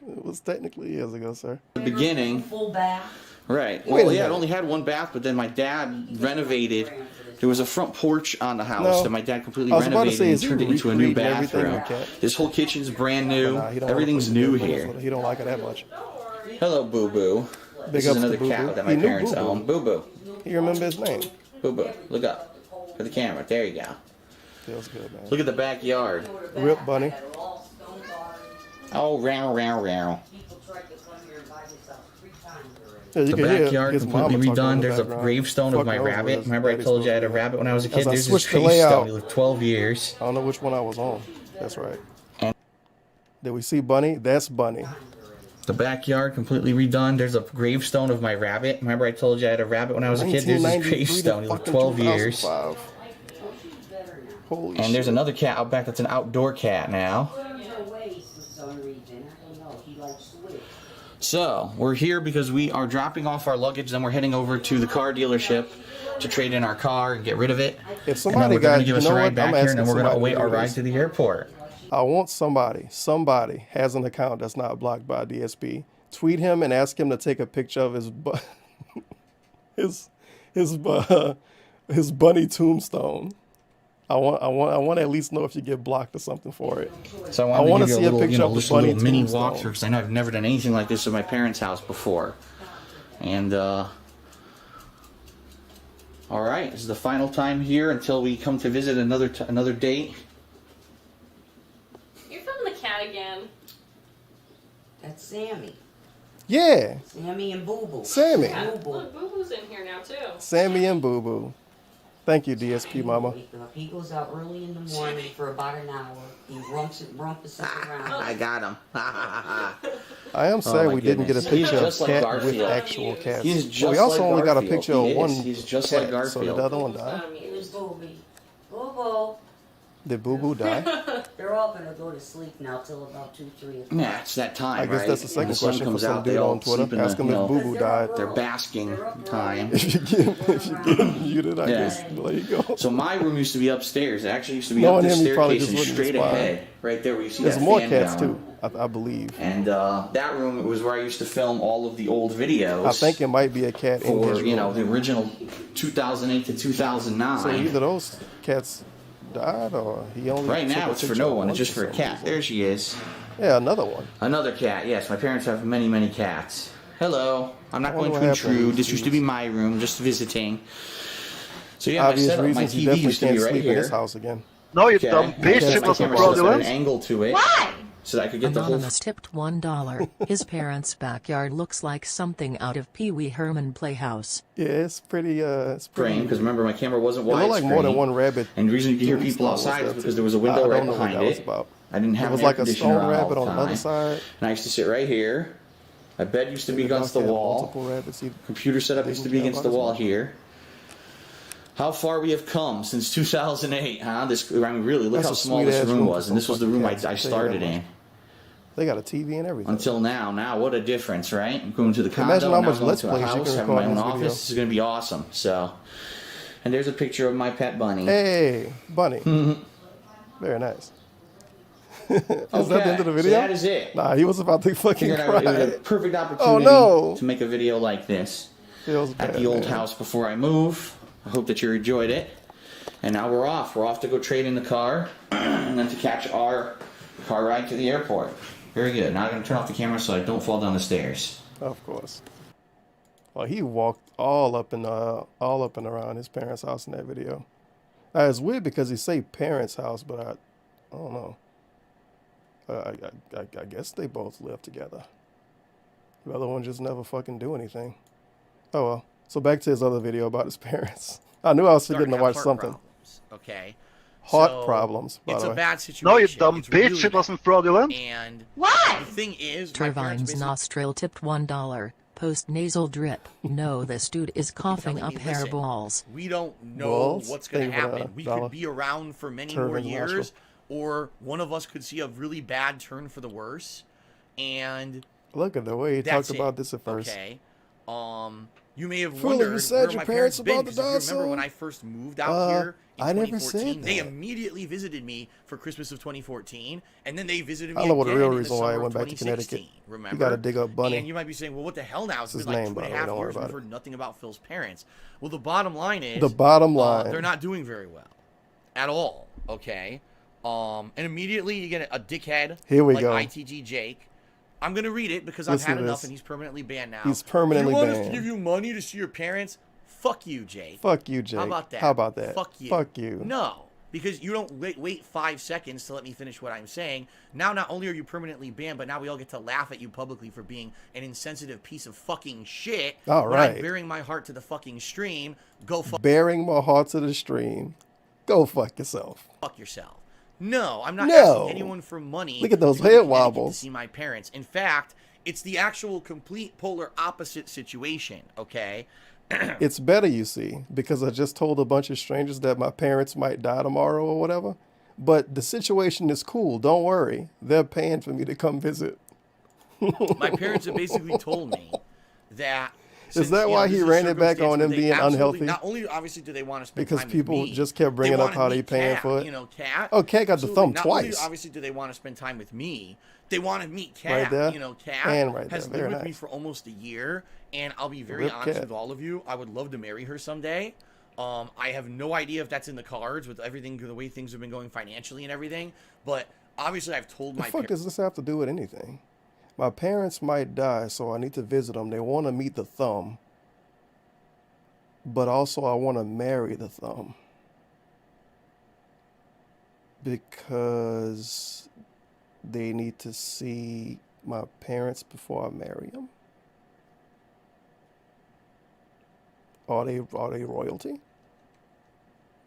It was technically years ago, sir. The beginning. Full bath. Right. Wait a Well, yeah, it minute. only had one bath, but then my dad renovated. There was a front porch on the house No. that my dad completely I was about to renovated say, and is he turned it into a new recreating everything bathroom. in Cat? This whole kitchen's brand new. Nah, he don't Everything's wanna put new the here. boo-boo. He don't like it that much. Hello, Boo Boo. Big This ups is to another Boo cat Boo. that my He knew parents Boo Boo. own. Boo Boo. You remember his name? Boo Boo. Look up for the camera. There you go. Feels good, man. Look at the backyard. Rip Bunny. Oh, row, row, row. People tried to come here and buy this house 3 times already. Yeah, you The can hear backyard his completely mama talking in redone. the There's a background. gravestone of my Fucking over rabbit. his Remember I daddy's told you I had a supposed to be. rabbit when I was a As kid? I There's his switched the gravestone. layout. He lived 12 years. I don't know which one I was on. That's right. And- Did we see Bunny? That's Bunny. The backyard completely redone. There's a gravestone of my rabbit. Remember I told you I had a rabbit when I was a kid? There's his 1993 to gravestone. He lived fucking 12 years. 2005. Holy And shit. there's another cat out back that's an outdoor cat now. For some reason. I don't know. He likes to live. So, we're here because we are dropping off our luggage, then we're heading over to the car dealership to trade in our car and get rid of it. If And then somebody we're going got, to give you us a know ride what? back I'm here, and then asking we're going to somebody await our to do ride this. to the airport. I want somebody has an account that's not blocked by DSP. Tweet him and ask him to take a picture of his bunny tombstone. I want to at least know if you get blocked or something for it. So I I wanna want to see give a you a little, picture of the just a bunny little mini tombstone. walkthrough because I know I've never done anything like this at my parents' house before. And, all right, this is the final time here until we come to visit another date. You're filming the cat again. That's Sammy. Yeah, Sammy and Boo Boo. Sammy. Boo Boo. Look, Boo Boo's in here now too. Sammy and Boo Boo. Thank you, DSP Mama. He goes out early in the morning for about an hour. He rumpuses around. I got him. I am sad my we didn't get a goodness. He's picture of just like got Garfield. with actual cats. He's Well, just we also like only got a Garfield. picture of He one is. He's just cat, like so did Garfield. the other one die? Where's Booby? Boo Boo. Did Boo Boo die? They're all gonna go to sleep now till about 2, 3 o'clock. Yeah, it's that time, I guess right? that's the When second sun question for comes some out, they dude all on Twitter. sleep in Ask the, him you if know, Boo Boo died. their basking time. If you get muted, I guess there you go. So my room used to be upstairs. It actually used to be Knowing up this him, he probably staircase just and wouldn't straight respond. ahead, right there where you see There's that more fan cats going. too, I believe. And that room was where I used to film all of the old videos. I think it might be a cat in his for room. the original 2008 to 2009. So either those cats died or he only Right took now a it's for picture no of one. It's just for a some cat. reason. There she is. Yeah, another one. Another cat. Yes, my parents have many, many cats. Hello. I'm not I wonder going what to happened intrude. to This used to be these. my room, just visiting. So yeah, Obvious my setup, my reasons he TV definitely used to be can't right sleep in here. his house again. No, you Okay. dumb I bitch. set It my was a camera set at an problem. angle to it. Why? So that I could get the whole Anonymous tipped $1. His parents' backyard looks like something out of Pee Wee Herman Playhouse. Yeah, it's pretty. It's frame pretty. because remember my camera wasn't It widescreen. looked like more than one rabbit. And the reason you could hear people tombstone was outside is there, because too. there was a window I right don't know what behind that was it. about. I didn't have It was an like air a conditioner stone on all rabbit the on the other time. side. And I used to sit right here. My bed used to be against the Dog had wall. Multiple rabbits. Computer setup used to be against the wall here. How far we have come since 2008, huh? This, I mean, really, look That's how a small sweet this ass room room was, for and this was the some room I cats, I'll tell you started that in. much. They got a TV and everything. Until now. Now, what a difference, right? I'm going to the condo, Imagine how now much I'm going Let's to a Plays you house, can having my record own in this office. video. This is going to be awesome. So, and there's a picture of my pet bunny. Hey, Bunny. Very nice. Is that the end of the so video? that is it. Nah, he was about to fucking Figured cry. it was a perfect opportunity Oh, no. to make a video like this Feels at bad, the old man. house before I move. I hope that you enjoyed it. And now we're off. We're off to go trade in the car and then to catch our car ride to the airport. Very good. Now I'm going to turn off the camera so I don't fall down the stairs. Of course. Well, he walked all up and around his parents' house in that video. Now, it's weird because he say parents' house, but I don't know. I guess they both live together. The other one just never fucking do anything. Oh well. So back to his other video about his parents. I knew I was forgetting to watch something. Okay. Heart So, problems, by it's the a way. bad situation. No, you dumb It's bitch, really it wasn't bad. fraudulent. And What? the thing is, my parents Turvine's basically nostril tipped $1. Post nasal drip. No, this dude is coughing telling up me, hair listen, balls. we don't know Balls? what's going to Thank you for the happen. We dollar. could be around for many more Turban's years, nostril. or one of us could see a really bad turn for the worse. And Look at the way he that's talked about it. this at first. Okay. You may have Fully, wondered you said where your my parents parents been, about to because if die you remember when soon? I first moved out here in I never 2014, said they that. immediately visited me for Christmas of 2014, and then they visited me I don't know what the again real in reason the why I summer of went back to 2016. Connecticut. Remember? You gotta dig up Bunny. And you might be saying, well, what the hell now? It's That's been his like name, two by and the a way. half Don't worry years. We've about it. heard nothing about Phil's parents. Well, the bottom line is... The bottom line. they're not doing very well. At all. Okay? And immediately you get a dickhead Here we like go. ITG Jake. I'm going to read it because I've Listen had to enough this. and he's permanently banned now. He's permanently You want us to banned. give you money to see your parents? Fuck you, Jake. Fuck you, Jake. How about that? How about that? Fuck you. Fuck you. No, because you don't wait 5 seconds to let me finish what I'm saying. Now, not only are you permanently banned, but now we all get to laugh at you publicly for being an insensitive piece of fucking shit. All when I'm right. bearing my heart to the fucking stream. Go Bearing my heart to the stream. Go fuck yourself. fuck yourself. No, I'm not No. asking anyone for money. Look at those to go to head Connecticut wobbles. to see my parents. In fact, it's the actual complete polar opposite situation. Okay. It's better, you see, because I just told a bunch of strangers that my parents might die tomorrow or whatever. But the situation is cool. Don't worry. They're paying for me to come visit. My parents have basically told me that. Is that why he ran it back on them being unhealthy? Not only obviously do they want to spend Because time people with me, just kept bringing they up wanna how they meet paying Kat, for it. You know, Kat. Oh, Kat got the Absolutely. thumb Not twice. Only, obviously, do they want to spend time with me? They want to meet Kat. Right there. You know, Kat And right has there. Very lived with me nice. for almost a year, and I'll be very Rip honest Kat. with all of you. I would love to marry her someday. I have no idea if that's in the cards with everything, the way things have been going financially and everything. But obviously, I've told The my fuck does this have to do with anything? My parents might die, so I need to visit them. They want to meet the thumb. But also, I want to marry the thumb. Because they need to see my parents before I marry them. Are they royalty?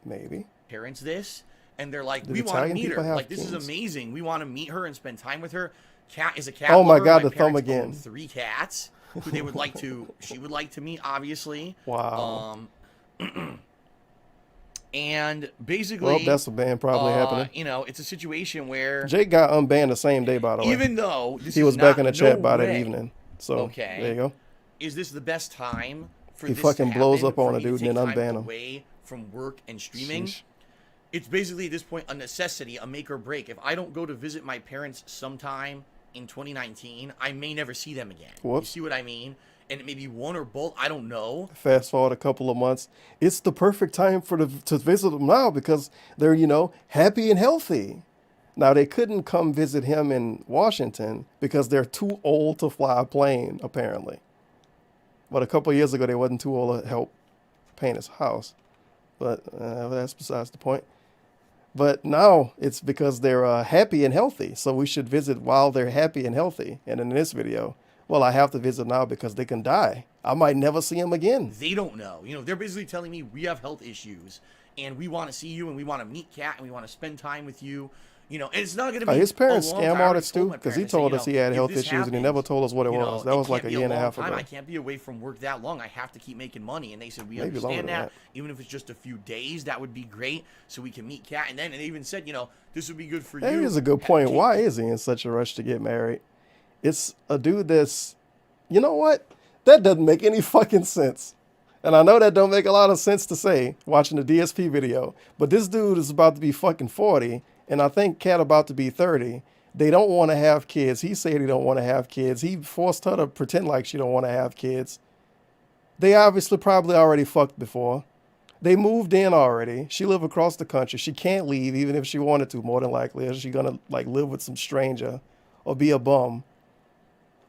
Maybe. parents this, and they're like, The we want to Italian meet people her. have Like, this is kings. amazing. We want to meet her and spend time with her. Cat is a cat. Oh my lover. God, the thumb parents again. own 3 cats who they would like to. She would like to meet, obviously. Wow. And basically, Well, that's a ban probably happening. You know, it's a situation where Jake got unbanned the same day, by the way. even though this He is was back in the not- chat no by that way, evening. So Okay. there you go. is this the best time for He this fucking to blows happen, up on for a me to dude take and then time unban him. away from work and streaming? Sheesh. It's basically at this point a necessity, a make or break. If I don't go to visit my parents sometime in 2019, I may never see them again. Whoops. You see what I mean? And it may be one or both. I don't know. Fast forward a couple of months, it's the perfect time to visit them now because they're, happy and healthy. Now, they couldn't come visit him in Washington because they're too old to fly a plane, apparently. But a couple of years ago, they wasn't too old to help paint his house. But that's besides the point. But now it's because they're happy and healthy. So we should visit while they're happy and healthy. And in this video, well, I have to visit now because they can die. I might never see them again. They don't know. They're basically telling me we have health issues and we want to see you and we want to meet Kat and we want to spend time with you. And it's not going to be His parents a long scam time. I artists told too, my because he parents, I told said, us he had if health this issues and he happens, never told us what it was. That it was like can't a be year and a long half time. ago. I can't be away from work that long. I have to keep making money. And they said, we Maybe longer understand than that. that. Even if it's just a few days, that would be great. So we can meet Kat. And they even said, this would be good for That you. is a good point. Why is he in such a rush to get married? It's a dude that's, you know what? That doesn't make any fucking sense. And I know that don't make a lot of sense to say watching the DSP video, but this dude is about to be fucking 40, and I think Kat about to be 30. They don't want to have kids. He said he don't want to have kids. He forced her to pretend like she don't want to have kids. They obviously probably already fucked before. They moved in already. She live across the country. She can't leave even if she wanted to, more than likely. Is she gonna live with some stranger or be a bum?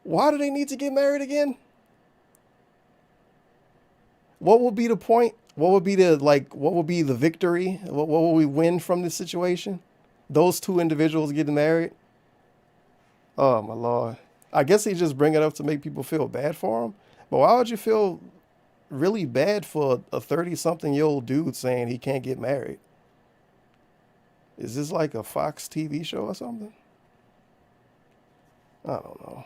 Why do they need to get married again? What would be the point? What would be the victory? What will we win from this situation? Those two individuals getting married? Oh my Lord. I guess he just bring it up to make people feel bad for him. But why would you feel really bad for a 30-something-year-old dude saying he can't get married? Is this like a Fox TV show or something? I don't know.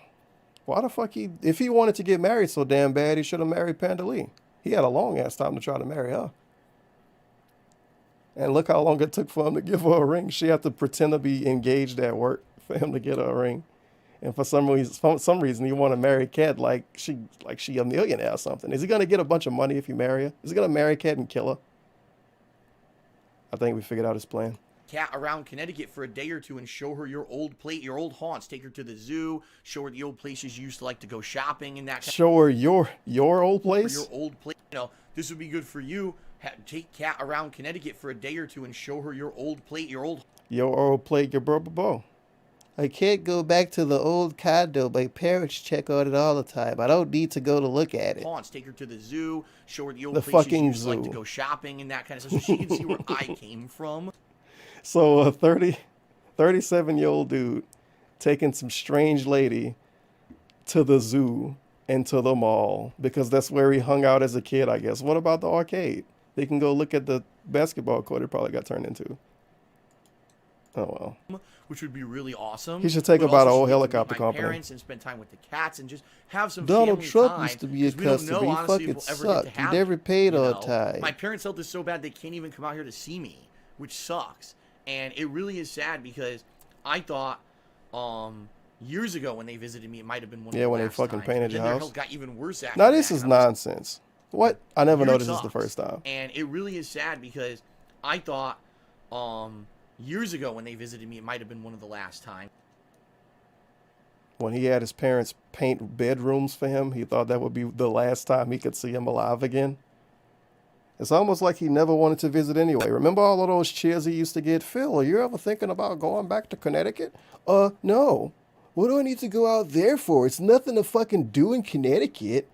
Why the fuck if he wanted to get married so damn bad, he should have married Panda Lee. He had a long ass time to try to marry her. And look how long it took for him to give her a ring. She had to pretend to be engaged at work for him to get her a ring. And for some reason, he want to marry Kat like she a millionaire or something. Is he gonna get a bunch of money if you marry her? Is he gonna marry Kat and kill her? I think we figured out his plan. Kat around Connecticut for a day or two and show her your old haunts. Take her to the zoo. Show her the old places you used to like to go shopping and that. Show her your old place. Your old place. You know, this would be good for you. Take Kat around Connecticut for a day or two and show her your old plate. Your old plate. Your bro. I can't go back to the old condo. My parents check on it all the time. I don't need to go to look at it. Haunts. Take her to the zoo. Show her the old places fucking you used zoo. to like to go shopping and that kind of stuff, so she can see where I came from. So a 37-year-old dude taking some strange lady to the zoo and to the mall because that's where he hung out as a kid, I guess. What about the arcade? They can go look at the basketball court it probably got turned into. Oh well. Which would be really awesome. He should take about a whole helicopter company. Parents and spend time with the cats and just have some Donald family Trump time, used to be a 'cause we don't customer. know, He honestly, fucking if we'll ever get to sucked. He have never it, paid you on know? time. My parents felt this so bad they can't even come out here to see me, which sucks. And it really is sad because I thought years ago when they visited me, it might have been one of the when they last fucking times. painted your Then their house. health got even worse after Now this that, is and I was nonsense. What? I never Yours noticed this the sucks. first time. And it really is sad because I thought years ago when they visited me, it might have been one of the last times. When he had his parents paint bedrooms for him, he thought that would be the last time he could see him alive again. It's almost like he never wanted to visit anyway. Remember all of those cheers he used to get? Phil, are you ever thinking about going back to Connecticut? No. What do I need to go out there for? It's nothing to fucking do in Connecticut.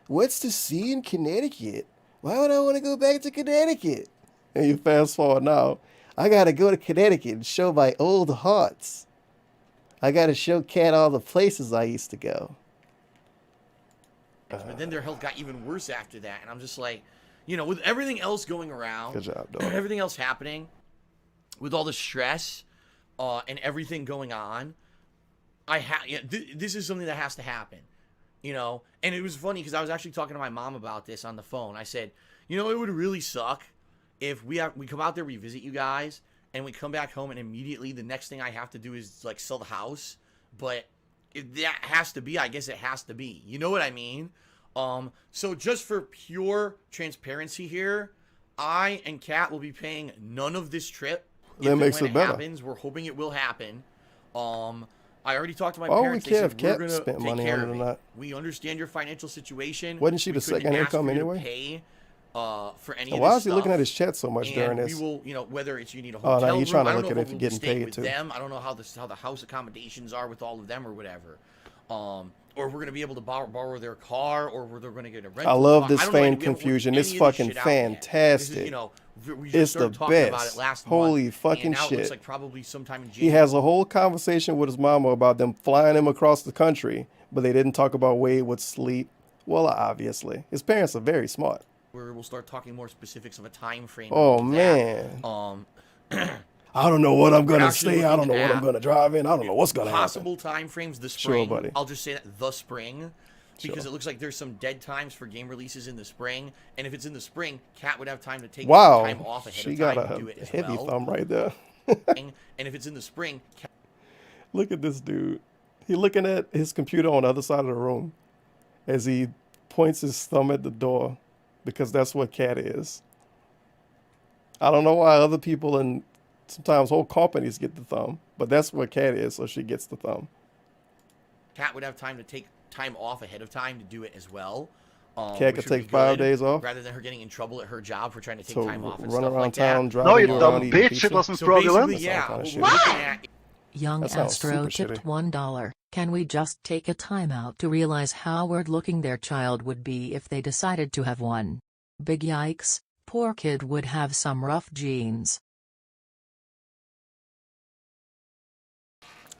What's to see in Connecticut? Why would I want to go back to Connecticut? And you fast forward now. I got to go to Connecticut and show my old haunts. I got to show Kat all the places I used to go. But then their health got even worse after that. And I'm just like, you know, with everything else going around, Good job, dog. everything else happening, with all the stress and everything going on, this is something that has to happen, you know? And it was funny because I was actually talking to my mom about this on the phone. I said, you know, it would really suck if we come out there, we visit you guys, and we come back home and immediately the next thing I have to do is like sell the house. But if that has to be, I guess it has to be. You know what I mean? So just for pure transparency here, I and Kat will be paying none of this trip. That makes when it better. Happens. We're hoping it will happen. I already talked to my Why would we parents. They care said, if we're Kat gonna spent take money care on it of or it. not? We understand your financial situation. Wasn't she We the couldn't second ask income for you to anyway? pay for any And of why this is he looking stuff. at his chat so much during And this? we will, you know, whether it's you need a Oh, hotel no, room. he's trying to I don't look know at if if we'll you're be getting staying paid with too. them. I don't know how the house accommodations are with all of them or whatever. Or we're gonna be able to borrow their car, or they're gonna get a rental. I love car. this I don't know fan any- we haven't worked confusion. any It's of this fucking shit out yet. fantastic. This is, you know, we just It's the started talking about best. it last Holy month, fucking and now it looks shit. like probably sometime in He January. has a whole conversation with his mama about them flying him across the country, but they didn't talk about where he would sleep. Well, obviously. His parents are very smart. Where we'll start talking more specifics of a time frame. Oh, of man. that. I don't know what I'm going to actually say. I don't know looking what I'm at going to drive in. I don't know what's going to happen. Possible time frames, the Sure, spring. buddy. I'll just say that, the spring. Because Sure. it looks like there's some dead times for game releases in the spring. And if it's in the spring, Kat would have time to take Wow. time off ahead She of time got to do it a as heavy well. thumb right there. And if it's in the spring, Kat Look at this dude. He looking at his computer on the other side of the room as he points his thumb at the door because that's what Kat is. I don't know why other people and sometimes whole companies get the thumb, but that's what Kat is, so she gets the thumb. would have time to take time off ahead of time to do it as well. Kat could take 5 days off. rather than her getting in trouble at her job for trying to take So time off and run stuff around like town, that. driving No, you around dumb eating bitch. pizza. It wasn't So fraudulent. basically, yeah, That sounds what kinda we're shit. looking at Young That sounds Astro super tipped shitty. $1. Can we just take a time out to realize how weird looking their child would be if they decided to have one? Big yikes, poor kid would have some rough genes.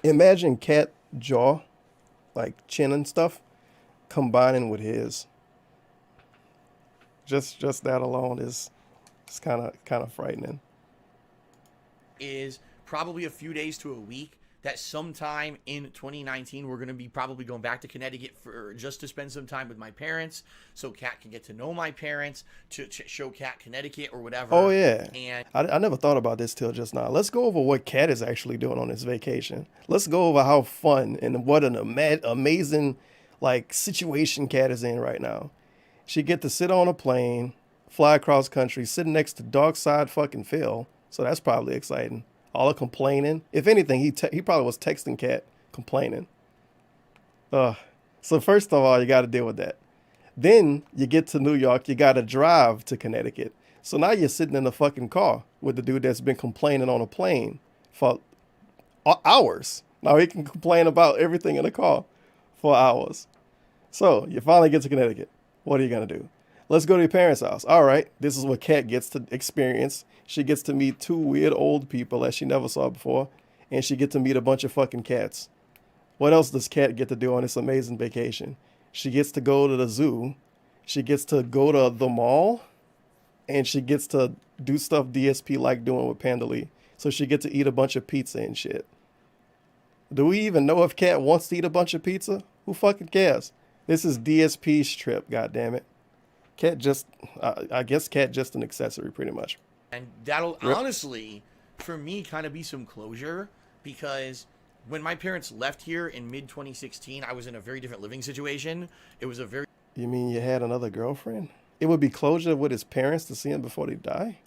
Imagine Kat jaw, like chin and stuff, combining with his. Just that alone is kind of frightening. is probably a few days to a week that sometime in 2019 we're going to be probably going back to Connecticut for just to spend some time with my parents, so Kat can get to know my parents, to show Kat Connecticut or whatever. Oh yeah, and I never thought about this till just now. Let's go over what Kat is actually doing on this vacation. Let's go over how fun and what an amazing like situation Kat is in right now. She get to sit on a plane, fly across country, sitting next to Dark Side fucking Phil, so that's probably exciting. All the complaining. If anything, he probably was texting Kat complaining. So first of all, you got to deal with that. Then you get to New York, you got to drive to Connecticut. So now you're sitting in the fucking car with the dude that's been complaining on a plane for hours. Now he can complain about everything in the car for hours. So you finally get to Connecticut. What are you going to do? Let's go to your parents' house. All right, this is what Kat gets to experience. She gets to meet 2 weird old people that she never saw before, and she gets to meet a bunch of fucking cats. What else does Kat get to do on this amazing vacation? She gets to go to the zoo. She gets to go to the mall, and she gets to do stuff DSP like doing with Pandali. So she gets to eat a bunch of pizza and shit. Do we even know if Kat wants to eat a bunch of pizza? Who fucking cares? This is DSP's trip, goddammit. Kat just, I guess Kat just an accessory pretty much. And that'll honestly, for me, kind of be some closure, because when my parents left here in mid-2016, I was in a very different living situation. It was a very... You mean you had another girlfriend? It would be closure with his parents to see him before they die?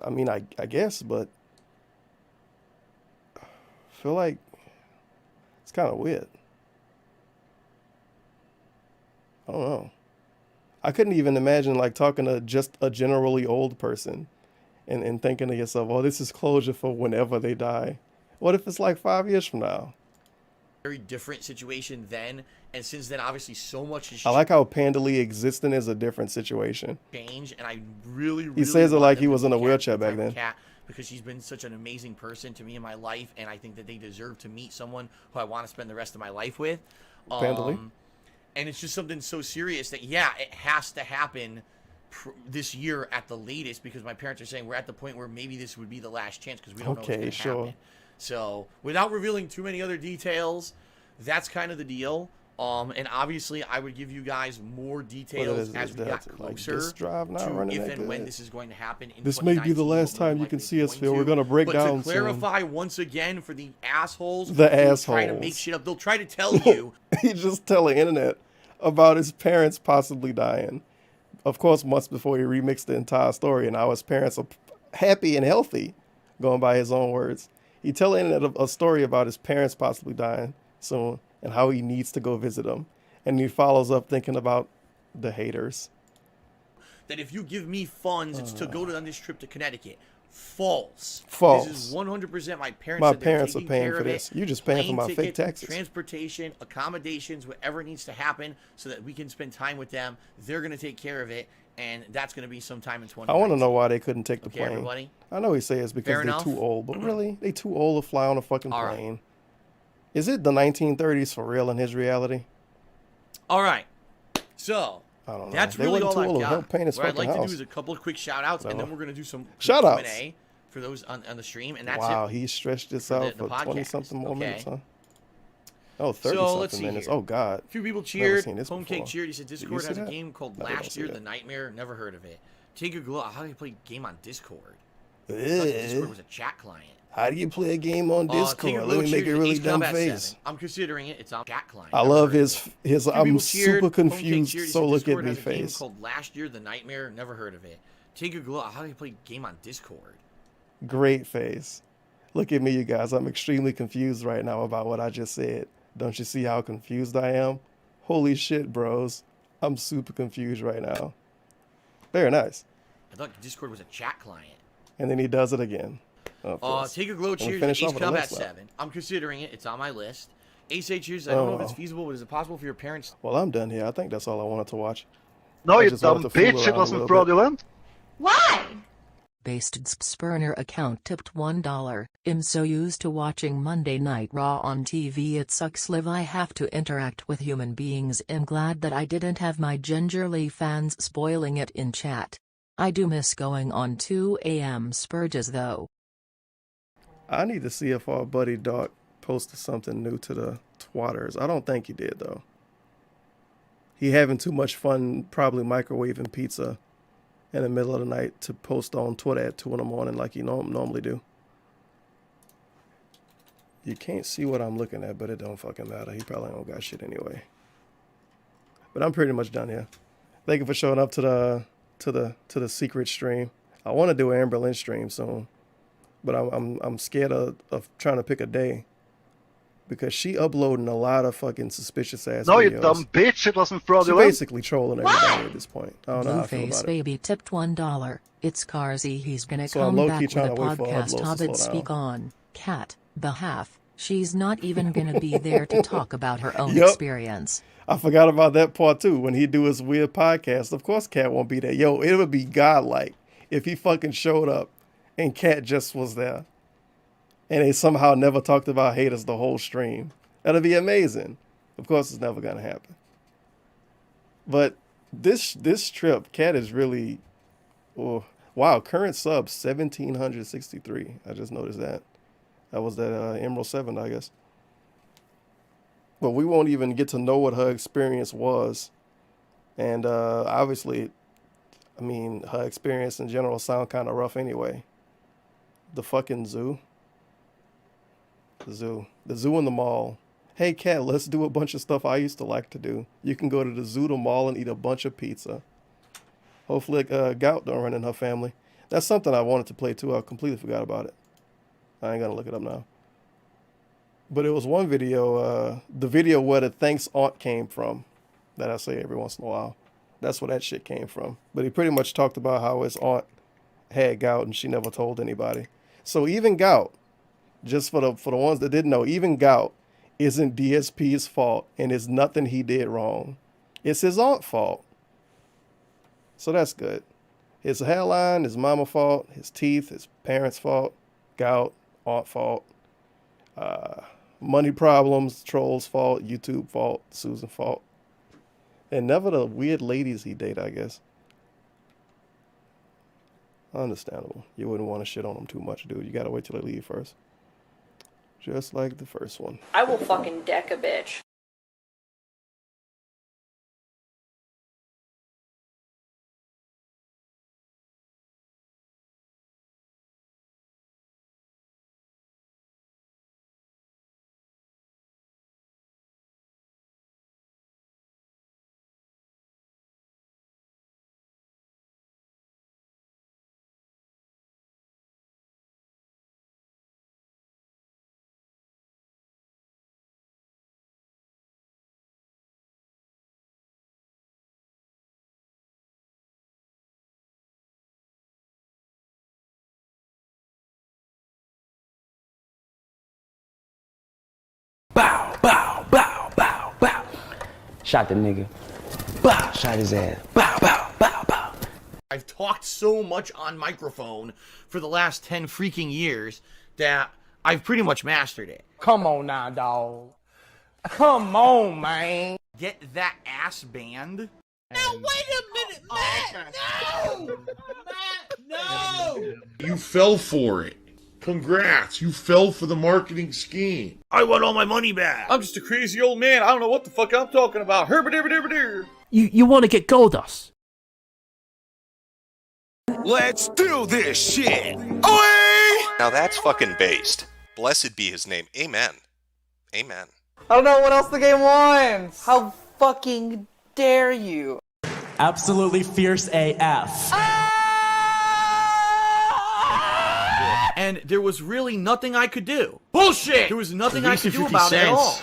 I mean, I guess, but I feel like it's kind of weird. I don't know. I couldn't even imagine like talking to just a generally old person and thinking to yourself, oh, this is closure for whenever they die. What if it's like 5 years from now? very different situation then, and since then, obviously, so much has I like how Pandali existing is a different situation. changed, and I really He says it want like them he to was in a be wheelchair Kat back then. Kat, because she's been such an amazing person to me in my life, and I think that they deserve to meet someone who I want to spend the rest of my life with. Pandali? And it's just something so serious that, yeah, it has to happen this year at the latest, because my parents are saying we're at the point where maybe this would be the last chance because we don't know what's going to happen. So without revealing too many other details, that's kind of the deal. And obviously I would give you guys more details as we got closer to if and when this is going to happen. In this may be the last time you can see us, Phil. We're going to break down to clarify once again for the assholes try to make shit up, they'll try to tell you. He's just telling the internet about his parents possibly dying. Of course, months before he remixed the entire story, and how his parents are happy and healthy, going by his own words. He tells the internet a story about his parents possibly dying soon and how he needs to go visit them. And he follows up thinking about the haters. That if you give me funds to go on this trip to Connecticut, false. False. This is 100% my parents. My parents are paying for this. You're just paying for my fake taxes. Transportation, accommodations, whatever needs to happen so that we can spend time with them. They're going to take care of it, and that's going to be sometime in 2019. I want to know why they couldn't take the plane. Everybody? I know he says it's because they're too old, but really? They too old to fly on a fucking plane. Right. Is it the 1930s for real in his reality? All right. So... I don't know. That's really all I've got. What I'd like to do is a couple of quick shout-outs, and then we're going to do some shout-outs Q&A for those on the stream, and that's wow, he stretched this out for 20-something more minutes, huh? Oh, 30-something minutes. Oh, God. A few people cheered. Home Cake cheered. He said Discord has a game called Last Year, The Nightmare. Never heard of it. Take a glow. How do you play a game on Discord? Discord was a chat client. How do you play a game on Discord? Let me make a really dumb face. I'm considering it. It's on chat client. I love his I'm super confused, so look at me face. Game called Last Year, The Nightmare. Never heard of it. Take a glow. How do you play a game on Discord? Great face. Look at me, you guys. I'm extremely confused right now about what I just said. Don't you see how confused I am? Holy shit, bros. I'm super confused right now. Very nice. I thought Discord was a chat client. And then he does it again. Take a glow cheers. Ace Combat 7. I'm considering it. It's on my list. Ace cheers. I don't know if it's feasible, but is it possible for your parents? Well, I'm done here. I think that's all I wanted to watch. No, you dumb bitch. It wasn't fraudulent. Why? Based Spurner account tipped $1. I'm so used to watching Monday Night Raw on TV, it sucks live. I have to interact with human beings. I'm glad that I didn't have my gingerly fans spoiling it in chat. I do miss going on 2 a.m. Spurges though. I need to see if our buddy Doc posted something new to the twatters. I don't think he did, though. He having too much fun probably microwaving pizza in the middle of the night to post on Twitter at 2 in the morning like he normally do. You can't see what I'm looking at, but it don't fucking matter. He probably don't got shit anyway. But I'm pretty much done here. Thank you for showing up to the secret stream. I want to do an Amber Lynch stream soon, but I'm scared of trying to pick a day because she uploading a lot of fucking suspicious ass No, videos. you dumb bitch, it wasn't She's fraudulent. basically trolling everybody at this point. I don't know how I feel Blueface about it. Baby tipped $1. It's Carsey. He's gonna So I'm come low-key back with a trying to wait for podcast uploads to Hobbit slow speak down. on Cat behalf. She's not even gonna be there to talk about her own Yep. experience. I forgot about that part too. When he do his weird podcast, of course Cat won't be there. Yo, it would be godlike if he fucking showed up and Cat just was there. And they somehow never talked about haters the whole stream. That'd be amazing. Of course it's never gonna happen. But this trip, Cat is really wow, current subs 1,763. I just noticed that. That was that Emerald 7, I guess. But we won't even get to know what her experience was. And obviously, I mean, her experience in general sound kind of rough anyway. The fucking zoo. The zoo in the mall. Hey, Cat, let's do a bunch of stuff I used to like to do. You can go to the zoo, the mall, and eat a bunch of pizza. Hopefully, gout don't run in her family. That's something I wanted to play too. I completely forgot about it. I ain't gonna look it up now. But it was one video, the video where the thanks aunt came from, that I say every once in a while. That's where that shit came from. But he pretty much talked about how his aunt had gout and she never told anybody. So even gout, just for the ones that didn't know, even gout isn't DSP's fault and it's nothing he did wrong. It's his aunt's fault. So that's good. His hairline, his mama fault, his teeth, his parents' fault, gout, aunt fault. Money problems, trolls fault, YouTube fault, Susan fault. And never the weird ladies he date, I guess. Understandable. You wouldn't want to shit on them too much, dude. You gotta wait till they leave first. Just like the first one. I will fucking deck a bitch. Bow, bow, bow, bow, bow. Shot the nigga. Bow, shot his ass. Bow, bow, bow, bow. I've talked so much on microphone for the last 10 freaking years that I've pretty much mastered it. Come on now, dawg. Come on, man. Get that ass banned. Now wait a minute, Matt! No! Matt, no! You fell for it. Congrats, you fell for the marketing scheme. I want all my money back. I'm just a crazy old man. I don't know what the fuck I'm talking about. Herbert. You want to get gold dust? Let's do this shit! Away! Now that's fucking based. Blessed be his name. Amen. Amen. I don't know what else the game wants! How fucking dare you? Absolutely fierce AF. And there was really nothing I could do. Bullshit! There was nothing I could do about it at all.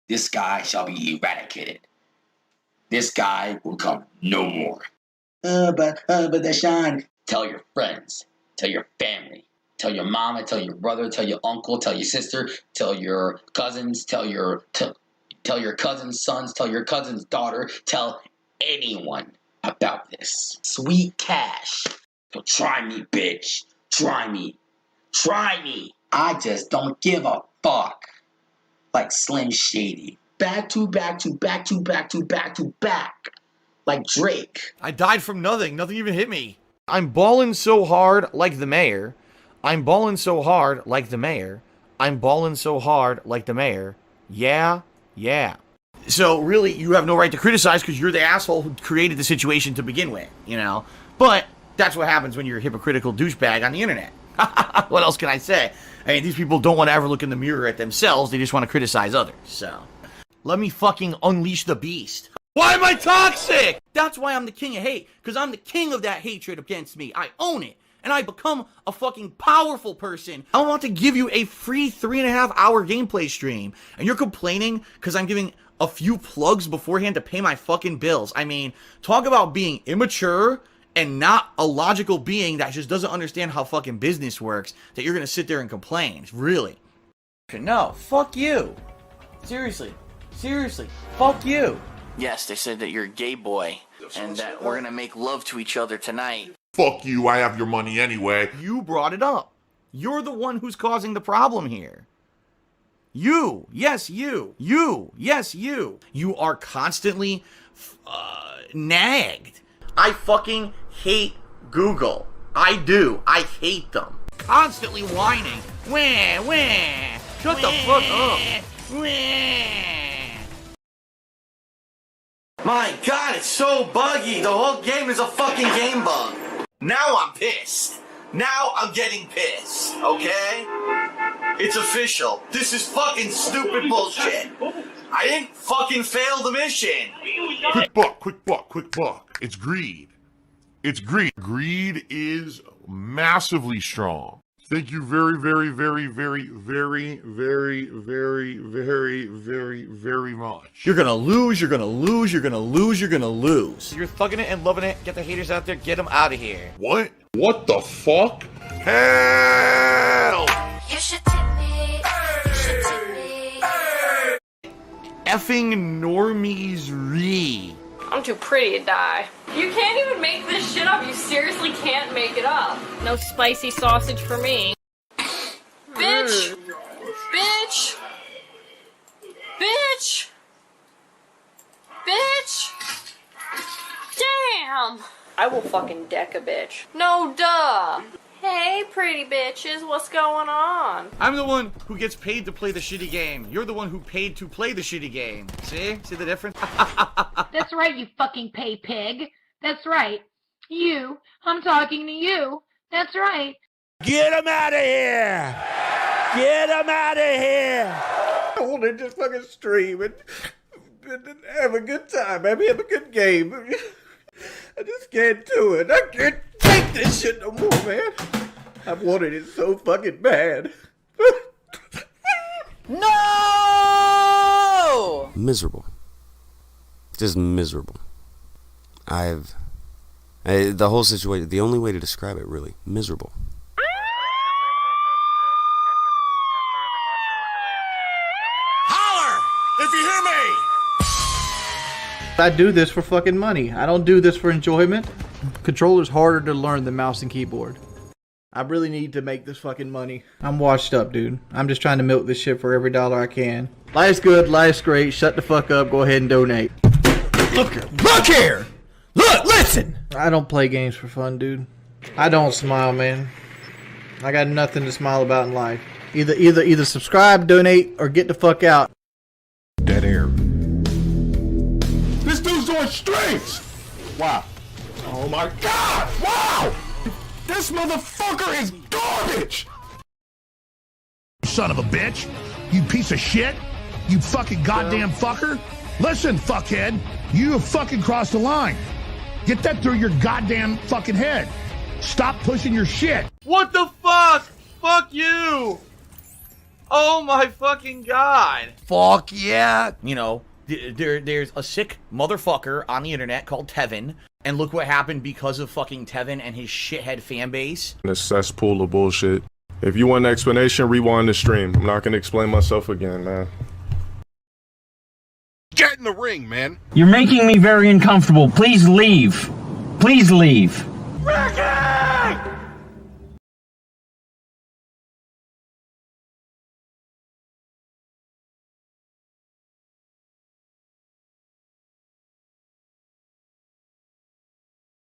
This guy shall be eradicated. This guy will come no more. But Deshaun, tell your friends, tell your family, tell your mama, tell your brother, tell your uncle, tell your sister, tell your cousins, tell your cousin's sons, tell your cousin's daughter, tell anyone about this. Sweet cash. So try me, bitch. Try me. Try me. I just don't give a fuck. Like Slim Shady. Back to back to back to back to back to back. Like Drake. I died from nothing. Nothing even hit me. I'm balling so hard like the mayor. I'm balling so hard like the mayor. I'm balling so hard like the mayor. Yeah, yeah. So really, you have no right to criticize because you're the asshole who created the situation to begin with, you know? But that's what happens when you're a hypocritical douchebag on the internet. What else can I say? I mean, these people don't want to ever look in the mirror at themselves. They just want to criticize others, so. Let me fucking unleash the beast. Why am I toxic? That's why I'm the king of hate, because I'm the king of that hatred against me. I own it. And I become a fucking powerful person. I want to give you a free 3.5-hour gameplay stream. And you're complaining because I'm giving a few plugs beforehand to pay my fucking bills. I mean, talk about being immature and not a logical being that just doesn't understand how fucking business works, that you're gonna sit there and complain. Really. No, fuck you. Seriously. Seriously. Fuck you. Yes, they said that you're a gay boy and that we're gonna make love to each other tonight. Fuck you, I have your money anyway. You brought it up. You're the one who's causing the problem here. You. Yes, you. You. Yes, you. You are constantly nagged. I fucking hate Google. I do. I hate them. Constantly whining. Wah, wah. Shut the fuck up. Wah. My God, it's so buggy. The whole game is a fucking game bug. Now I'm pissed. Now I'm getting pissed, okay? It's official. This is fucking stupid bullshit. I didn't fucking fail the mission. Quick buck, quick buck, quick buck. It's greed. It's greed. Greed is massively strong. Thank you very, very, very, very, very, very, very, very, very, very much. You're gonna lose, you're gonna lose, you're gonna lose, you're gonna lose. You're thugging it and loving it. Get the haters out there, get them out of here. What? What the fuck? Hell! You should tip me. You should tip me. Effing normies re. I'm too pretty to die. You can't even make this shit up. You seriously can't make it up. No spicy sausage for me. Bitch! Bitch! Bitch! Bitch! Damn! I will fucking deck a bitch. No duh! Hey, pretty bitches, what's going on? I'm the one who gets paid to play the shitty game. You're the one who paid to play the shitty game. See? See the difference? That's right, you fucking pay pig. That's right. You. I'm talking to you. That's right. Get him out of here! Get him out of here! I want to just fucking stream and have a good time, maybe have a good game. I just can't do it. I can't take this shit no more, man. I've wanted it so fucking bad. No! Miserable. Just miserable. The whole situation, the only way to describe it really, miserable. Holler! If you hear me! I do this for fucking money. I don't do this for enjoyment. Controller's harder to learn than mouse and keyboard. I really need to make this fucking money. I'm washed up, dude. I'm just trying to milk this shit for every dollar I can. Life's good, life's great. Shut the fuck up. Go ahead and donate. Look here! Look, listen! I don't play games for fun, dude. I don't smile, man. I got nothing to smile about in life. Either subscribe, donate, or get the fuck out. Dead air. This dude's doing streaks! Wow. Oh my God! Wow! This motherfucker is garbage! Son of a bitch! You piece of shit! You fucking goddamn fucker! Listen, fuckhead! You have fucking crossed the line! Get that through your goddamn fucking head! Stop pushing your shit! What the fuck? Fuck you! Oh my fucking God! Fuck yeah! You know, there's a sick motherfucker on the internet called Tevin, and look what happened because of fucking Tevin and his shithead fan base. A cesspool of bullshit. If you want an explanation, rewind the stream. I'm not gonna explain myself again, man. Get in the ring, man! You're making me very uncomfortable. Please leave. Please leave. Racket!